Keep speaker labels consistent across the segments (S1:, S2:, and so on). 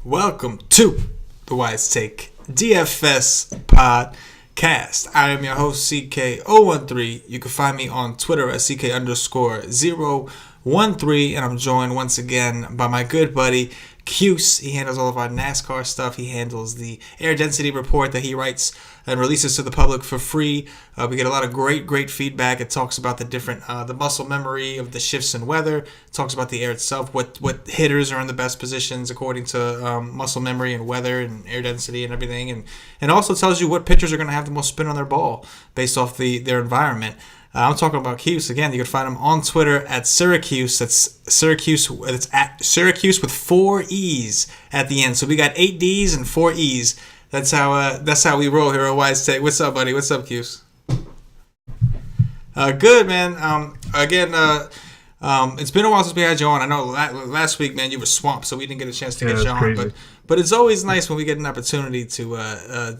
S1: Welcome to the Wise Take DFS Podcast. I am your host, CK013. You can find me on Twitter at CK_013, and I'm joined once again by my good buddy, Cuse. He handles all of our NASCAR stuff. He handles the air density report that he writes and releases to the public for free. We get a lot of great feedback. It talks about the different, the muscle memory of the shifts in weather. It talks about the air itself, what hitters are in the best positions according to muscle memory and weather and air density and everything. And also tells you what pitchers are going to have the most spin on their ball based off their environment. I'm talking about Cuse. Again, you can find him on Twitter at Syracuse. That's Syracuse. It's at Syracuse with 4 E's at the end. So we got 8 D's and 4 E's. That's how we roll here at Wise Take. What's up, buddy? What's up, Cuse? Good, man. It's been a while since we had you on. I know last week, man, you were swamped, so we didn't get a chance to get you on. But it's always nice when we get an opportunity to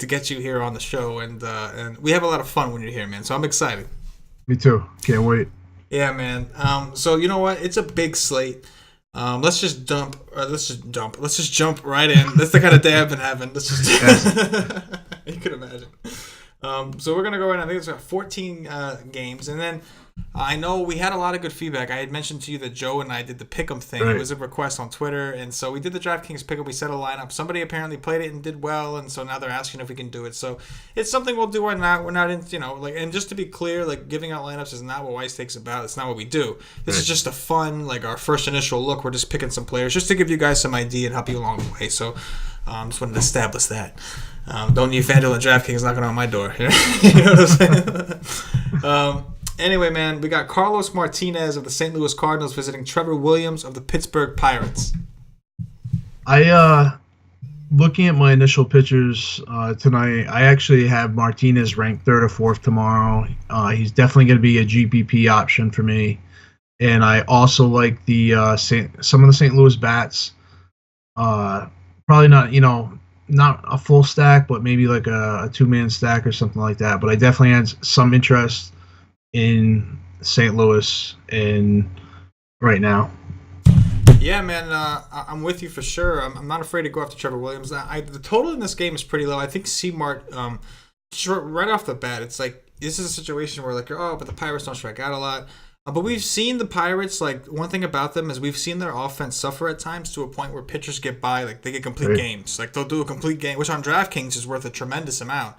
S1: get you here on the show, and we have a lot of fun when you're here, man. So I'm excited.
S2: Me too. Can't wait.
S1: Yeah, man. So you know what? It's a big slate. Let's just jump right in. That's the kind of day I've been having. Let's just you could imagine. So we're gonna go in. I think it's got 14 games, and then I know we had a lot of good feedback. I had mentioned to you that Joe and I did the pick'em thing. Right. It was a request on Twitter, and so we did the DraftKings pick'em. We set a lineup. Somebody apparently played it and did well, and so now they're asking if we can do it. So it's something we'll do or not. We're not in, and just to be clear, giving out lineups is not what Wise Take's about. It's not what we do. This is just a fun, our first initial look. We're just picking some players just to give you guys some idea and help you along the way. So just wanted to establish that. Don't need FanDuel and DraftKings knocking on my door. You know what I'm saying? Anyway, man, we got Carlos Martinez of the St. Louis Cardinals visiting Trevor Williams of the Pittsburgh Pirates.
S2: Looking at my initial pitchers tonight, I actually have Martinez ranked 3rd or 4th tomorrow. He's definitely going to be a GPP option for me. And I also like some of the St. Louis bats. Probably not, not a full stack, but maybe like a 2-man stack or something like that. But I definitely had some interest in St. Louis and right now.
S1: Yeah, man, I'm with you for sure. I'm not afraid to go after Trevor Williams. The total in this game is pretty low. I think C-Mart, right off the bat, it's like this is a situation where but the Pirates don't strike out a lot. But we've seen the Pirates, one thing about them is we've seen their offense suffer at times to a point where pitchers get by, they get complete games. They'll do a complete game, which on DraftKings is worth a tremendous amount.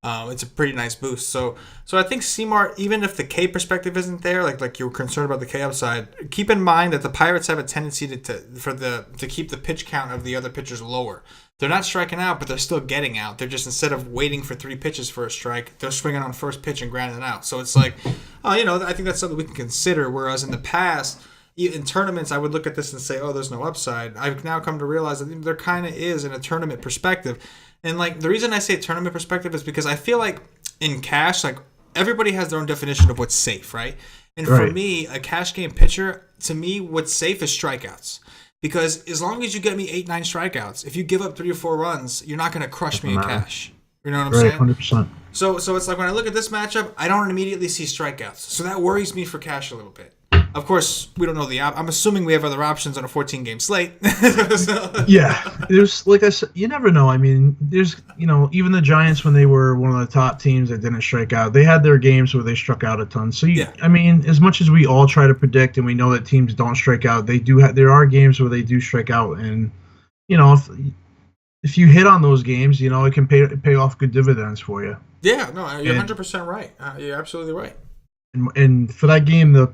S1: It's a pretty nice boost. So I think C-Mart, even if the K perspective isn't there, like you're concerned about the K upside, keep in mind that the Pirates have a tendency to keep the pitch count of the other pitchers lower. They're not striking out, but they're still getting out. They're just, instead of waiting for 3 pitches for a strike, they're swinging on first pitch and grinding out. So it's I think that's something we can consider. Whereas in the past, in tournaments, I would look at this and say, there's no upside. I've now come to realize that there kind of is in a tournament perspective. And the reason I say tournament perspective is because I feel like in cash, everybody has their own definition of what's safe, right? And for me, a cash game pitcher, to me, what's safe is strikeouts. Because as long as you get me 8-9 strikeouts, if you give up 3 or 4 runs, you're not going to crush me in cash. You know what I'm saying?
S2: 100%.
S1: So it's when I look at this matchup, I don't immediately see strikeouts. So that worries me for cash a little bit. Of course, we don't know I'm assuming we have other options on a 14-game slate.
S2: Yeah, there's, like I said, you never know. I mean, there's, even the Giants, when they were one of the top teams that didn't strike out, they had their games where they struck out a ton. So, I mean, as much as we all try to predict and we know that teams don't strike out, there are games where they do strike out. And, if you hit on those games, it can pay off good dividends for you.
S1: Yeah, no, you're 100% right. You're absolutely right.
S2: And for that game, the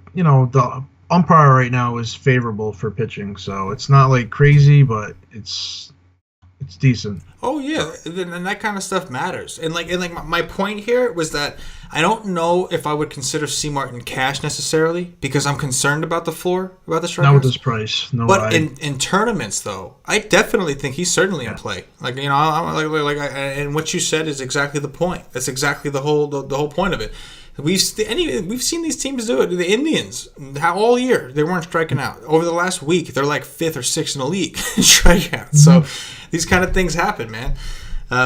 S2: umpire right now is favorable for pitching, so it's not crazy, but it's decent.
S1: Oh yeah, and that kind of stuff matters. And my point here was that I don't know if I would consider C-Mart in cash necessarily because I'm concerned about the floor, about the strikeouts.
S2: Not with this price, no.
S1: But in tournaments though, I definitely think he's certainly in play. And what you said is exactly the point. That's exactly the whole point of it. We've seen these teams do it. The Indians, all year, they weren't striking out. Over the last week, they're 5th or 6th in the league in strikeouts. So these kind of things happen, man,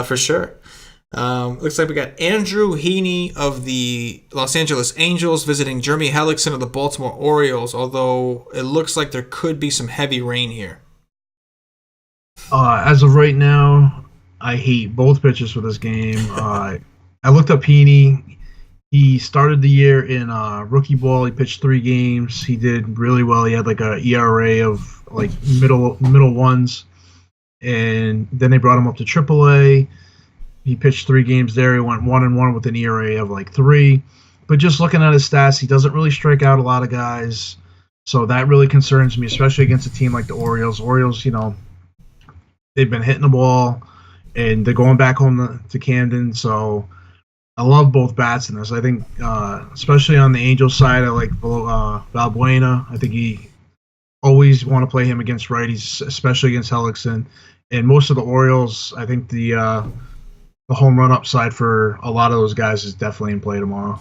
S1: for sure. Looks like we got Andrew Heaney of the Los Angeles Angels visiting Jeremy Hellickson of the Baltimore Orioles, although it looks like there could be some heavy rain here.
S2: As of right now, I hate both pitchers for this game. I looked up Heaney. He started the year in rookie ball. He pitched 3 games. He did really well. He had like a ERA of like middle ones, and then they brought him up to AAA. He pitched 3 games there. He went 1-1 with an ERA of like 3. But just looking at his stats, he doesn't really strike out a lot of guys. So that really concerns me, especially against a team like the Orioles. Orioles, they've been hitting the ball, and they're going back home to Camden. So I love both bats in this. I think, especially on the Angels side, I like Valbuena. I think he always want to play him against righties, especially against Hellickson. And most of the Orioles, I think the home run upside for a lot of those guys is definitely in play tomorrow.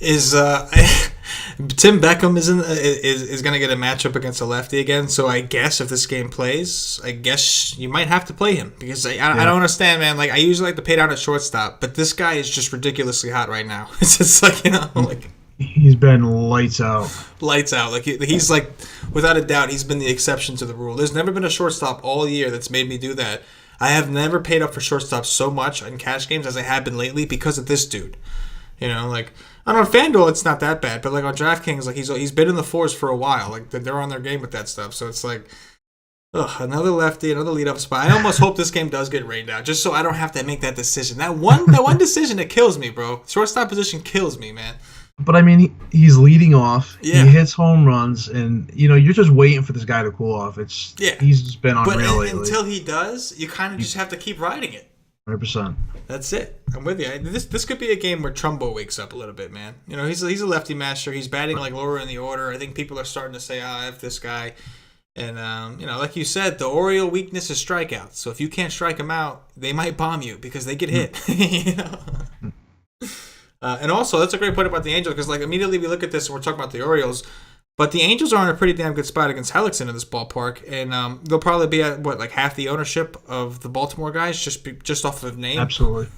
S1: Is Tim Beckham is going to get a matchup against a lefty again? So I guess if this game plays, I guess you might have to play him because I don't understand, man. Like I usually like to pay down at shortstop, but this guy is just ridiculously hot right now. It's just like
S2: he's been lights out.
S1: Lights out. Like he's like without a doubt he's been the exception to the rule. There's never been a shortstop all year that's made me do that. I have never paid up for shortstop so much in cash games as I have been lately because of this dude. Like on FanDuel it's not that bad, but like on DraftKings, like he's been in the 4s for a while. Like they're on their game with that stuff. So it's like, another lefty, another leadoff spot. I almost hope this game does get rained out, just so I don't have to make that decision. That one decision that kills me, bro. Shortstop position kills me, man.
S2: But I mean, he's leading off.
S1: Yeah.
S2: He hits home runs, and you're just waiting for this guy to cool off. He's just been unreal lately.
S1: Until he does, you kind of just have to keep riding it.
S2: 100%.
S1: That's it. I'm with you. This could be a game where Trumbo wakes up a little bit, man. He's a lefty master. He's batting like lower in the order. I think people are starting to say, F this guy. And, like you said, the Oriole weakness is strikeouts. So if you can't strike them out, they might bomb you because they get hit. And also, that's a great point about the Angels because, like, immediately we look at this and we're talking about the Orioles, but the Angels are in a pretty damn good spot against Hellickson in this ballpark, and they'll probably be at like half the ownership of the Baltimore guys just off of name.
S2: Absolutely.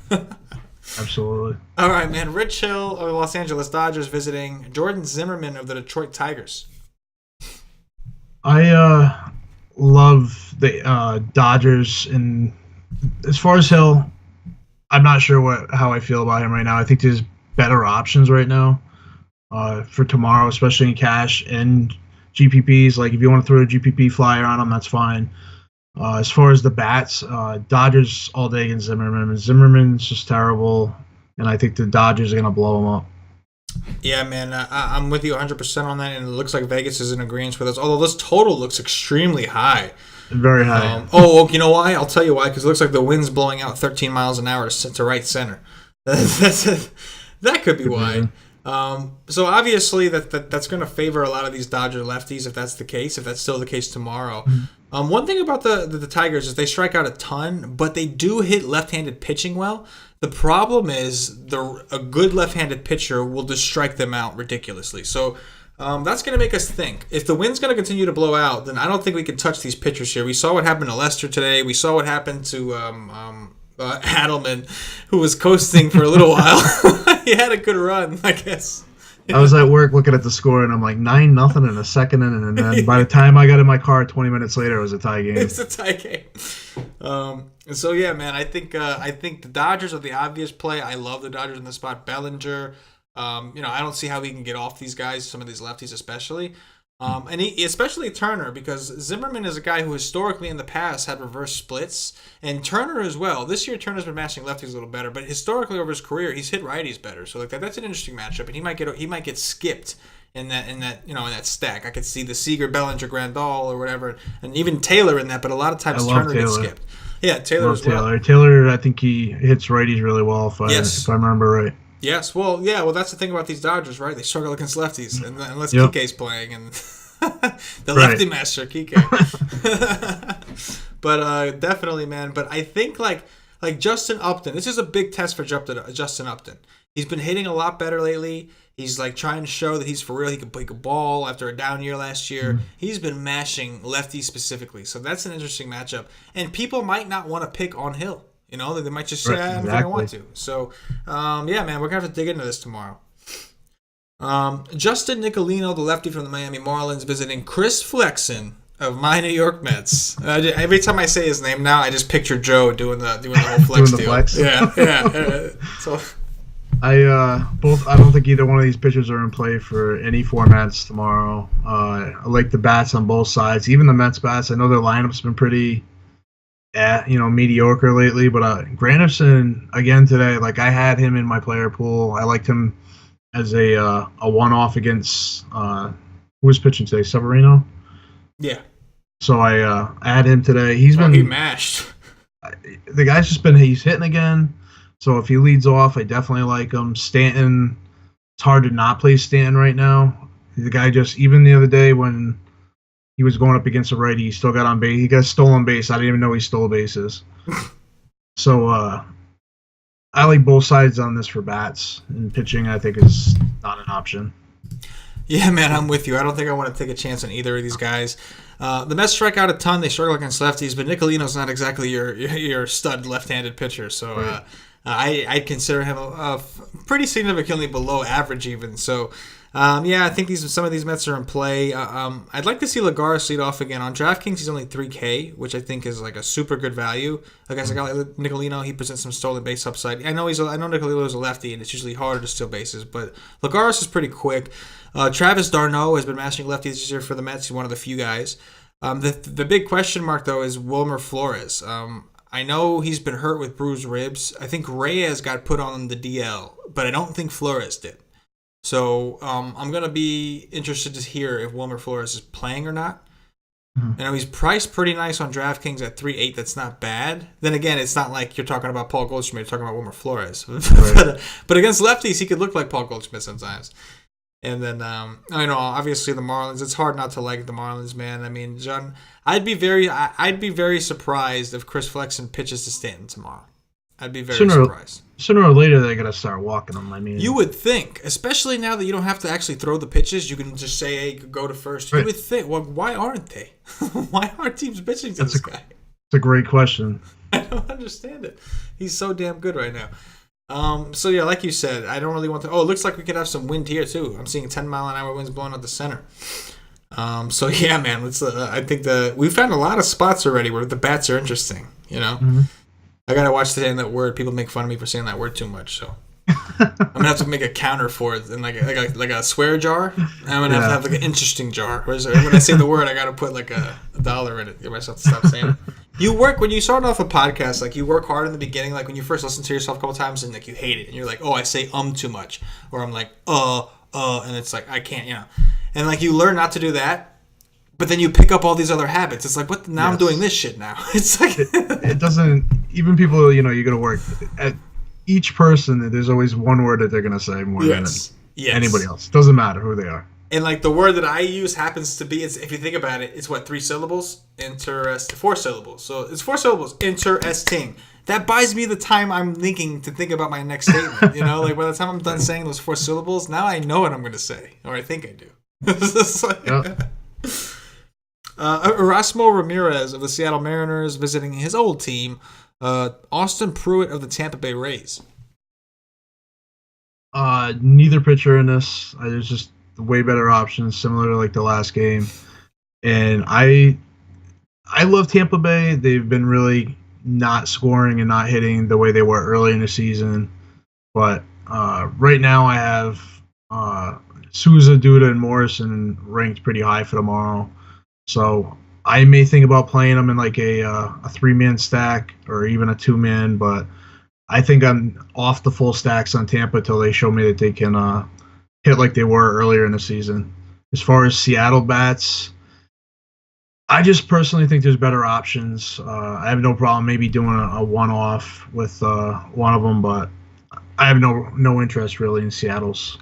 S2: Absolutely.
S1: All right, man. Rich Hill of the Los Angeles Dodgers visiting Jordan Zimmerman of the Detroit Tigers.
S2: I love the Dodgers, and as far as Hill, I'm not sure how I feel about him right now. I think there's better options right now for tomorrow, especially in cash and GPPs. Like if you want to throw a GPP flyer on him, that's fine. As far as the bats, Dodgers all day against Zimmerman. Zimmerman's just terrible, and I think the Dodgers are going to blow him up.
S1: Yeah, man, I'm with you 100% on that, and it looks like Vegas is in agreement with us, although this total looks extremely high.
S2: Very high.
S1: You know why? I'll tell you why, because it looks like the wind's blowing out 13 miles an hour to right center. That could be why. So obviously that's going to favor a lot of these Dodger lefties if that's the case, if that's still the case tomorrow. One thing about the Tigers is they strike out a ton, but they do hit left-handed pitching well. The problem is a good left-handed pitcher will just strike them out ridiculously. So that's going to make us think. If the wind's going to continue to blow out, then I don't think we can touch these pitchers here. We saw what happened to Lester today. We saw what happened to Adelman, who was coasting for a little while. He had a good run, I guess.
S2: I was at work looking at the score, and I'm like 9-0 in a second inning, and then by the time I got in my car 20 minutes later, it was a tie game.
S1: It's a tie game. And so yeah, man, I think the Dodgers are the obvious play. I love the Dodgers in the spot. Bellinger, I don't see how we can get off these guys, some of these lefties especially. And especially Turner, because Zimmerman is a guy who historically in the past had reverse splits, and Turner as well. This year Turner's been matching lefties a little better, but historically over his career he's hit righties better. So like that's an interesting matchup, and he might get skipped in that stack. I could see the Seager, Bellinger, Grandal or whatever, and even Taylor in that, but a lot of times Turner gets skipped. Yeah, Taylor as well.
S2: Taylor, I think he hits righties really well if I remember right.
S1: Yes, well, that's the thing about these Dodgers, right? They struggle against lefties, unless Kike's playing, and the lefty master, Kike. But definitely, man. But I think like Justin Upton, this is a big test for Justin Upton. He's been hitting a lot better lately. He's like trying to show that he's for real. He can play a ball after a down year last year. Mm-hmm. He's been mashing lefties specifically, so that's an interesting matchup. And people might not want to pick on Hill. You know, they might just say,
S2: Right,
S1: I don't think I want to. So, yeah, man, we're going to have to dig into this tomorrow. Justin Nicolino, the lefty from the Miami Marlins, visiting Chris Flexen of my New York Mets. Every time I say his name now, I just picture Joe doing the whole flex
S2: doing the
S1: deal.
S2: flex.
S1: Yeah. So
S2: I don't think either one of these pitchers are in play for any formats tomorrow. I like the bats on both sides, even the Mets bats. I know their lineup's been pretty mediocre lately, but Granderson again today, like I had him in my player pool. I liked him as a one-off against who was pitching today, Severino.
S1: Yeah.
S2: So I had him today. He
S1: mashed.
S2: The guy's he's hitting again. So if he leads off, I definitely like him. Stanton, it's hard to not play Stanton right now. The guy even the other day when he was going up against a righty, he still got on base. He got stolen base. I didn't even know he stole bases. So I like both sides on this for bats. And pitching, I think, is not an option.
S1: Yeah, man, I'm with you. I don't think I want to take a chance on either of these guys. The Mets strike out a ton. They struggle against lefties, but Nicolino's not exactly your stud left-handed pitcher. So I'd consider him a pretty significantly below average even. So, I think some of these Mets are in play. I'd like to see Lagares lead off again. On DraftKings, he's only $3K, which I think is like a super good value. Against a guy like Nicolino, he presents some stolen base upside. I know Nicolino's a lefty, and it's usually harder to steal bases, but Lagares is pretty quick. Travis d'Arnaud has been mastering lefties this year for the Mets. He's one of the few guys. The big question mark, though, is Wilmer Flores. I know he's been hurt with bruised ribs. I think Reyes got put on the DL, but I don't think Flores did. So I'm going to be interested to hear if Wilmer Flores is playing or not. I know he's priced pretty nice on DraftKings at 3.8. That's not bad. Then again, it's not like you're talking about Paul Goldschmidt. You're talking about Wilmer Flores.
S2: Right.
S1: but against lefties, he could look like Paul Goldschmidt sometimes. And then, I know, obviously the Marlins. It's hard not to like the Marlins, man. I mean, John, I'd be very surprised if Chris Flexen pitches to Stanton tomorrow. I'd be very surprised.
S2: Sooner or later, they're gonna start walking them. I mean,
S1: you would think, especially now that you don't have to actually throw the pitches, you can just say, "Hey, go to first." Right. You would think, well, why aren't they? Why aren't teams pitching to this guy?
S2: It's a great question.
S1: I don't understand it. He's so damn good right now. So yeah, like you said, I don't really want to. Oh, it looks like we could have some wind here too. I'm seeing 10-mile-an-hour winds blowing out the center. So yeah, man. Let's. I think we found a lot of spots already where the bats are interesting. You know, I gotta watch today in that word. People make fun of me for saying that word too much. So I'm gonna have to make a counter for it and like a swear jar. I'm gonna have to have like an interesting jar. When I say the word, I gotta put like a $1 in it. Get myself to stop saying it. You work when you start off a podcast, like you work hard in the beginning, like when you first listen to yourself a couple times and like you hate it and you're like, oh, I say too much, or I'm like and it's like I can't, and like you learn not to do that, but then you pick up all these other habits. It's like what? Now I'm doing this shit now. It's like
S2: it doesn't. Even people, you go to work. At each person, there's always one word that they're gonna say more than anybody else. Doesn't matter who they are.
S1: And like the word that I use happens to be, if you think about it, it's what, 3 syllables? 4 syllables. So it's 4 syllables. Interesting. That buys me the time I'm thinking to think about my next statement. Like by the time I'm done saying those 4 syllables, now I know what I'm going to say, or I think I do. Erasmo Ramirez of the Seattle Mariners visiting his old team. Austin Pruitt of the Tampa Bay Rays.
S2: Neither pitcher in this. There's just way better options, similar to like the last game. And I love Tampa Bay. They've been really not scoring and not hitting the way they were early in the season. But right now I have Souza, Duda, and Morrison ranked pretty high for tomorrow. So I may think about playing them in like a 3-man stack or even a 2-man, but I think I'm off the full stacks on Tampa till they show me that they can hit like they were earlier in the season. As far as Seattle bats, I just personally think there's better options. I have no problem maybe doing a one-off with one of them, but I have no interest really in Seattle's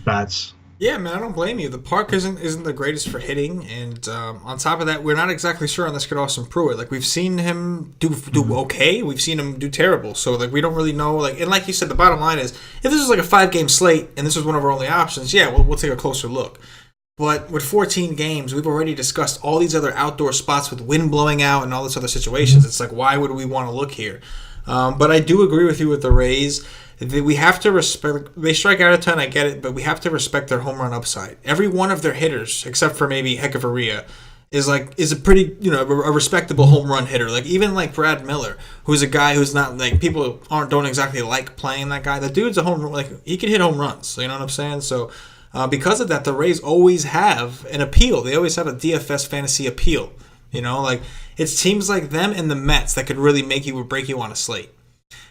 S2: bats.
S1: Yeah, man, I don't blame you. The park isn't the greatest for hitting, and on top of that, we're not exactly sure on this kid Austin Pruitt. Like we've seen him do okay, we've seen him do terrible. So like we don't really know. Like and like you said, the bottom line is if this was like a 5-game slate and this was one of our only options, yeah, we'll take a closer look. But with 14 games, we've already discussed all these other outdoor spots with wind blowing out and all this other situations. It's like why would we want to look here? But I do agree with you with the Rays. We have to respect. They strike out a ton. I get it, but we have to respect their home run upside. Every one of their hitters, except for maybe Hechavarria, is a pretty a respectable home run hitter. Like even like Brad Miller, who's a guy who's not like people don't exactly like playing that guy. The dude's a home run, like he can hit home runs. You know what I'm saying? So because of that, the Rays always have an appeal. They always have a DFS fantasy appeal. Like it's teams like them and the Mets that could really make you or break you on a slate.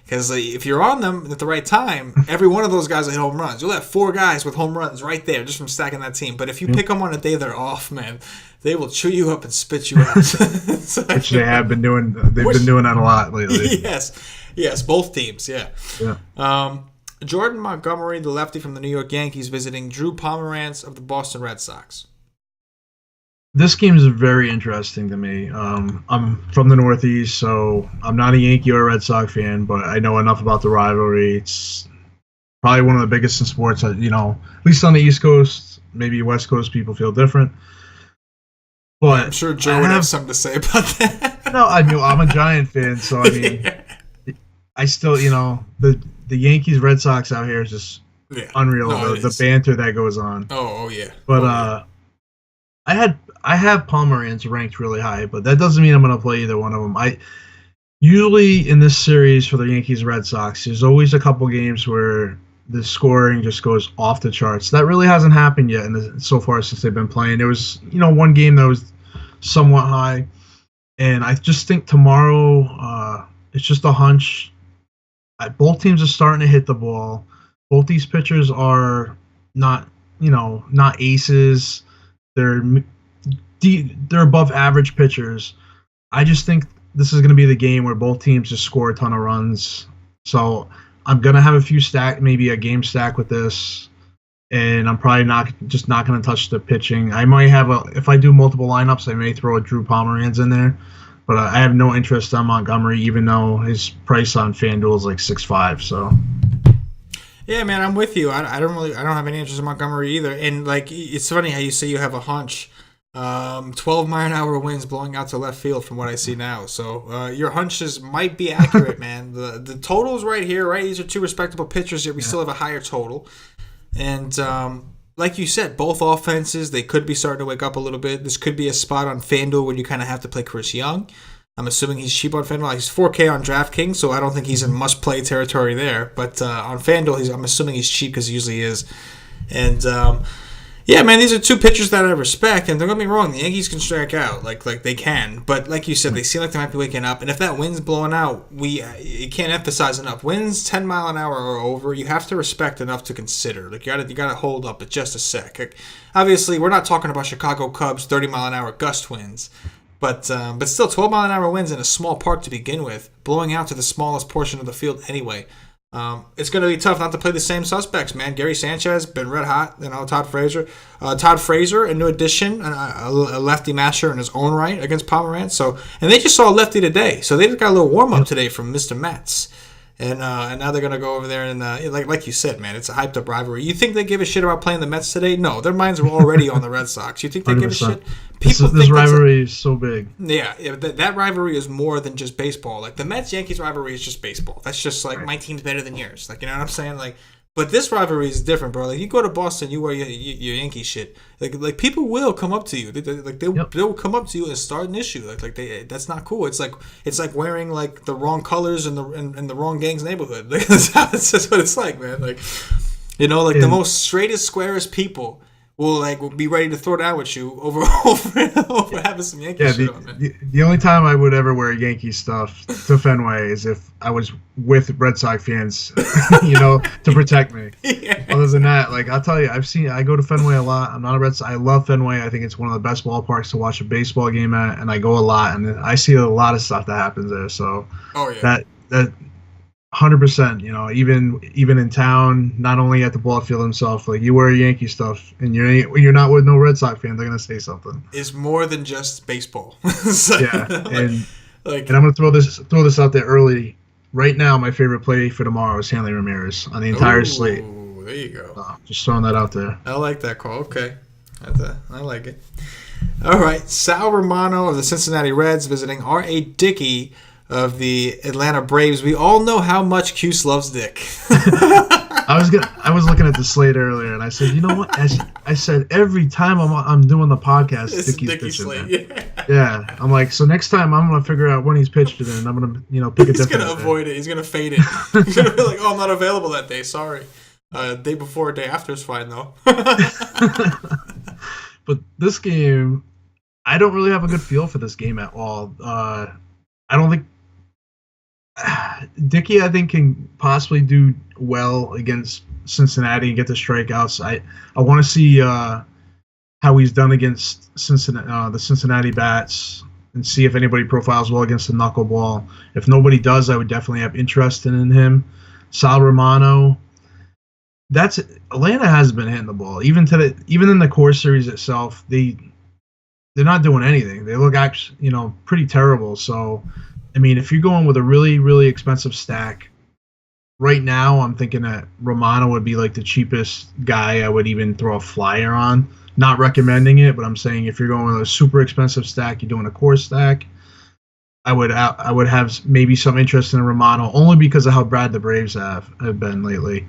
S1: Because if you're on them at the right time, every one of those guys will hit home runs. You'll have 4 guys with home runs right there just from stacking that team. But if you pick them on a day they're off, man, they will chew you up and spit you out.
S2: Which they have been doing. They've been doing that a lot lately.
S1: Yes, both teams. Yeah.
S2: Yeah.
S1: Jordan Montgomery, the lefty from the New York Yankees, visiting Drew Pomeranz of the Boston Red Sox.
S2: This game is very interesting to me. I'm from the Northeast, so I'm not a Yankee or a Red Sox fan, but I know enough about the rivalry. It's probably one of the biggest in sports. At least on the East Coast, maybe West Coast people feel different. But
S1: I'm sure Joe would have something to say about that.
S2: No, I'm a Giant fan, so I mean, I still, the Yankees Red Sox out here is just unreal.
S1: No,
S2: the banter that goes on.
S1: Oh yeah.
S2: But I have Pomeranz ranked really high, but that doesn't mean I'm going to play either one of them. Usually in this series for the Yankees Red Sox, there's always a couple games where the scoring just goes off the charts. That really hasn't happened yet so far since they've been playing. There was one game that was somewhat high, and I just think tomorrow it's just a hunch. Both teams are starting to hit the ball. Both these pitchers are not aces. They're above average pitchers. I just think this is going to be the game where both teams just score a ton of runs. So I'm going to have a few maybe a game stack with this, and I'm probably not going to touch the pitching. I might have if I do multiple lineups, I may throw a Drew Pomeranz in there, but I have no interest on Montgomery, even though his price on FanDuel is like 6.5. So.
S1: Yeah, man, I'm with you. I don't have any interest in Montgomery either. And like, it's funny how you say you have a hunch. 12-mile-an-hour winds blowing out to left field from what I see now. So your hunches might be accurate, man. The total's right here, right? These are 2 respectable pitchers, yet we still have a higher total. And like you said, both offenses, they could be starting to wake up a little bit. This could be a spot on FanDuel where you kind of have to play Chris Young. I'm assuming he's cheap on FanDuel. He's 4K on DraftKings, so I don't think he's in must-play territory there. But on FanDuel, I'm assuming he's cheap because he usually is. And yeah, man, these are 2 pitchers that I respect. And don't get me wrong, the Yankees can strike out, like they can. But like you said, they seem like they might be waking up. And if that wind's blowing out, you can't emphasize enough. Winds 10 mile an hour or over, you have to respect enough to consider. Like you gotta hold up at just a sec. Like, obviously, we're not talking about Chicago Cubs 30 mile an hour gust winds. But still, 12 mile an hour winds in a small park to begin with, blowing out to the smallest portion of the field anyway. It's going to be tough not to play the same suspects, man. Gary Sanchez, been red hot. Todd Frazier. A new addition, a lefty masher in his own right against Pomeranz. So, and they just saw a lefty today. So they just got a little warm-up today from Mr. Metz. And now they're going to go over there and, like you said, man, it's a hyped-up rivalry. You think they give a shit about playing the Mets today? No, their minds were already on the Red Sox. You think they 100%. Give a shit?
S2: This rivalry is so big.
S1: Yeah, that rivalry is more than just baseball. Like, the Mets-Yankees rivalry is just baseball. That's just, like, my team's better than yours. Like, you know what I'm saying? Like, but this rivalry is different, bro. Like, you go to Boston, you wear your Yankee shit. Like people will come up to you. They'll come up to you and start an issue. That's not cool. It's like wearing like the wrong colors in the wrong gang's neighborhood. That's just what it's like, man. Like, the most straightest, squarest people will be ready to throw down with you over having some Yankee shit on, man.
S2: The only time I would ever wear Yankee stuff to Fenway is if I was with Red Sox fans, to protect me. Yeah. Other than that, I'll tell you, I go to Fenway a lot. I'm not a Red Sox. I love Fenway. I think it's one of the best ballparks to watch a baseball game at, and I go a lot, and I see a lot of stuff that happens there. So that 100%, even in town, not only at the ball field himself, like you wear Yankee stuff and you're not with no Red Sox fan, they're gonna say something.
S1: It's more than just baseball.
S2: And I'm gonna throw this out there early. Right now, my favorite play for tomorrow is Hanley Ramirez on the entire slate.
S1: There you go.
S2: Just throwing that out there.
S1: I like that call. Okay, I like it. All right, Sal Romano of the Cincinnati Reds visiting R.A. Dickey of the Atlanta Braves. We all know how much Cuse loves Dick.
S2: I was looking at the slate earlier, and I said, you know what? I said every time I'm doing the podcast, Dickie's pitching. Yeah, I'm like, so next time I'm gonna figure out when he's pitching, and I'm gonna pick a different.
S1: He's gonna avoid it. He's gonna fade it. He's gonna be like, oh, I'm not available that day. Sorry. Day before or day after is fine though.
S2: But this game, I don't really have a good feel for this game at all. I don't think Dickie, I think, can possibly do well against Cincinnati and get the strikeouts. I want to see how he's done against the Cincinnati bats and see if anybody profiles well against the knuckleball. If nobody does, I would definitely have interest in him. Sal Romano, Atlanta has been hitting the ball. Even in the Coors series itself, they're not doing anything. They look actually, pretty terrible. So, I mean, if you're going with a really, really expensive stack, right now I'm thinking that Romano would be like the cheapest guy I would even throw a flyer on. Not recommending it, but I'm saying if you're going with a super expensive stack, you're doing a core stack, I would have maybe some interest in Romano only because of how bad the Braves have been lately.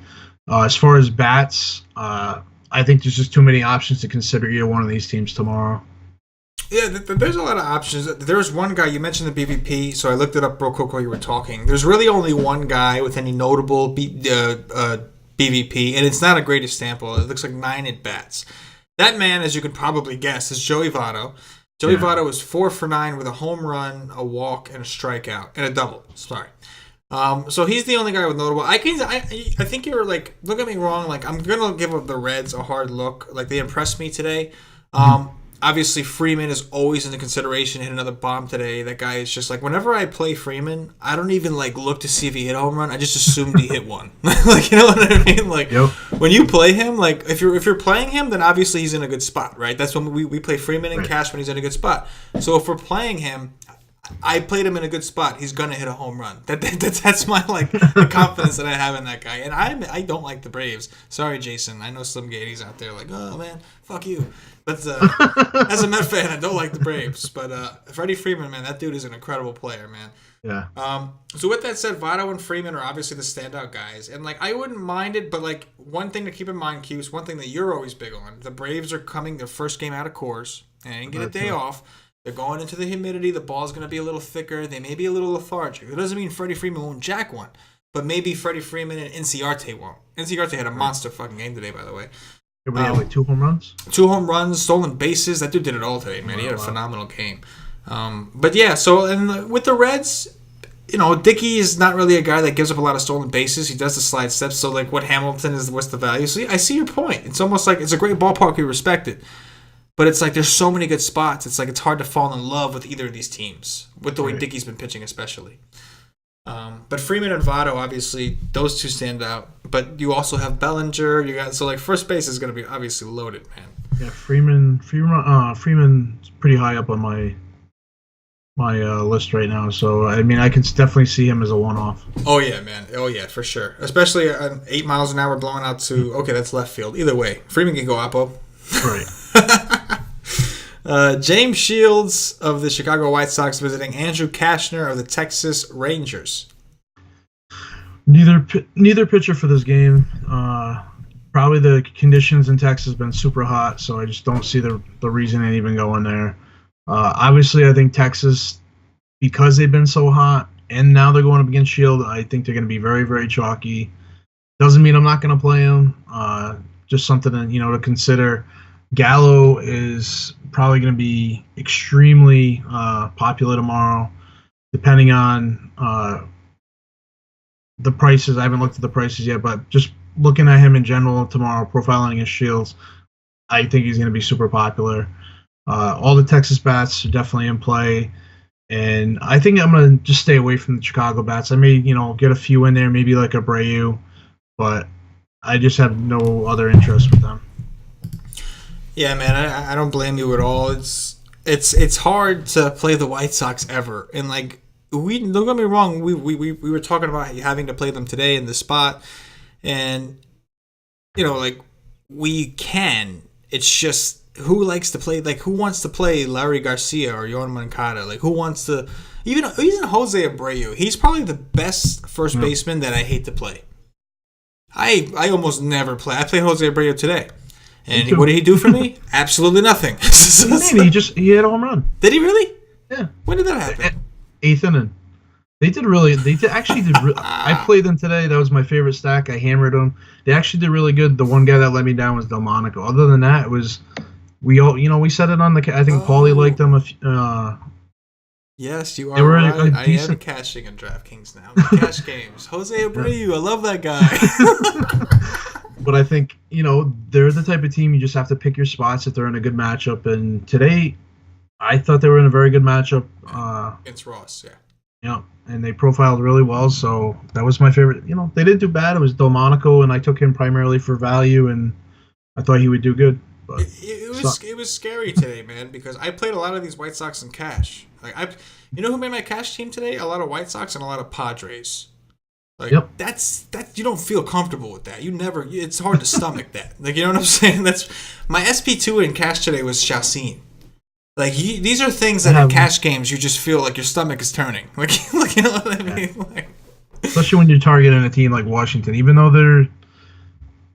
S2: As far as bats, I think there's just too many options to consider either one of these teams tomorrow.
S1: Yeah, there's a lot of options. There's one guy, you mentioned the BVP, so I looked it up real quick while you were talking. There's really only one guy with any notable BVP, and it's not a greatest sample. It looks like 9 at-bats. That man, as you can probably guess, is Joey Votto. Joey Votto is 4 for 9 with a home run, a walk, and a strikeout, and a double. Sorry. So he's the only guy with notable. I think you're like, don't get me wrong, like I'm gonna give the Reds a hard look. Like they impressed me today. Obviously Freeman is always in the consideration. Hit another bomb today. That guy is just like, whenever I play Freeman, I don't even like look to see if he hit a home run. I just assumed he hit one. Like, you know what I mean? Like when you play him, like if you're playing him, then obviously he's in a good spot, right? That's when we play Freeman and Cash when he's in a good spot. So if we're playing him, I played him in a good spot. He's gonna hit a home run. That's my the confidence that I have in that guy. And I don't like the Braves. Sorry, Jason. I know some gadies out there like, oh man, fuck you. But as a Met fan, I don't like the Braves. But Freddie Freeman, man, that dude is an incredible player, man.
S2: Yeah.
S1: So with that said, Votto and Freeman are obviously the standout guys, and like I wouldn't mind it, but like one thing to keep in mind, Cuse, one thing that you're always big on: the Braves are coming their first game out of Coors and they didn't get a day off. They're going into the humidity. The ball's going to be a little thicker. They may be a little lethargic. It doesn't mean Freddie Freeman won't jack one, but maybe Freddie Freeman and Inciarte won't. Inciarte had a monster fucking game today, by the way.
S2: He had like 2 home runs?
S1: 2 home runs, stolen bases. That dude did it all today, man. He had a phenomenal game. But yeah, so and with the Reds, Dickey is not really a guy that gives up a lot of stolen bases. He does the slide steps. So like what Hamilton is, what's the value? So I see your point. It's almost like it's a great ballpark. We respect it. But it's like there's so many good spots. It's like it's hard to fall in love with either of these teams, with the way Dickey's been pitching especially. But Freeman and Votto, obviously, those two stand out. But you also have Bellinger. So like first base is going to be obviously loaded, man.
S2: Yeah, Freeman's pretty high up on my list right now. So I mean, I can definitely see him as a one-off.
S1: Oh yeah, man. Oh yeah, for sure. Especially 8 miles an hour blowing out to that's left field. Either way, Freeman can go oppo.
S2: Right.
S1: James Shields of the Chicago White Sox visiting Andrew Kashner of the Texas Rangers.
S2: Neither pitcher for this game. Probably the conditions in Texas have been super hot, so I just don't see the reason to even go in there. Obviously, I think Texas, because they've been so hot, and now they're going up against Shield, I think they're going to be very, very chalky. Doesn't mean I'm not going to play them. Just something to consider. Gallo is probably going to be extremely popular tomorrow, depending on the prices. I haven't looked at the prices yet, but just looking at him in general tomorrow, profiling his Shields, I think he's going to be super popular. All the Texas bats are definitely in play, and I think I'm going to just stay away from the Chicago bats. I may, get a few in there, maybe like Abreu, but I just have no other interest with them.
S1: Yeah, man, I don't blame you at all. It's hard to play the White Sox ever, and like don't get me wrong, we were talking about having to play them today in the spot, and like we can. It's just who likes to play, like who wants to play Larry Garcia or Yohan Moncada, like who wants to, Even Jose Abreu, he's probably the best first baseman that I hate to play. I almost never play. I played Jose Abreu today. And what did he do for me? Absolutely nothing.
S2: He hit a home run.
S1: Did he really?
S2: Yeah.
S1: When did that happen?
S2: 8th inning. They did I played them today. That was my favorite stack. I hammered them. They actually did really good. The one guy that let me down was Delmonico. Other than that, it was we said it on the. I think Paulie liked them.
S1: Yes, you are right. I am cashing in DraftKings now. Cash games. Jose Abreu. I love that guy.
S2: But I think they're the type of team you just have to pick your spots if they're in a good matchup. And today, I thought they were in a very good matchup.
S1: Against Ross, yeah.
S2: Yeah, and they profiled really well, so that was my favorite. They didn't do bad. It was Delmonico, and I took him primarily for value, and I thought he would do good. But
S1: it was scary today, man, because I played a lot of these White Sox in cash. Like who made my cash team today? A lot of White Sox and a lot of Padres. That's you don't feel comfortable with that. It's hard to stomach that. Like, you know what I'm saying? That's my SP2 in cash today was Chacin. Like, these are things that in cash games you just feel like your stomach is turning. Like you know what I mean? Like,
S2: especially when you're targeting a team like Washington, even though they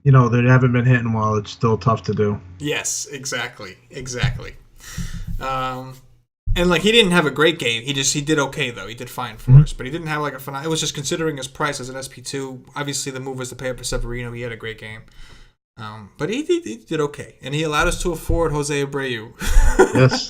S2: haven't been hitting well, it's still tough to do.
S1: Yes, exactly. And like, he didn't have a great game. He did okay though. He did fine for us, but he didn't have like a phenomenal. It was just considering his price as an SP2. Obviously, the move was to pay up for Severino. He had a great game. But he did okay, and he allowed us to afford Jose Abreu.
S2: Yes,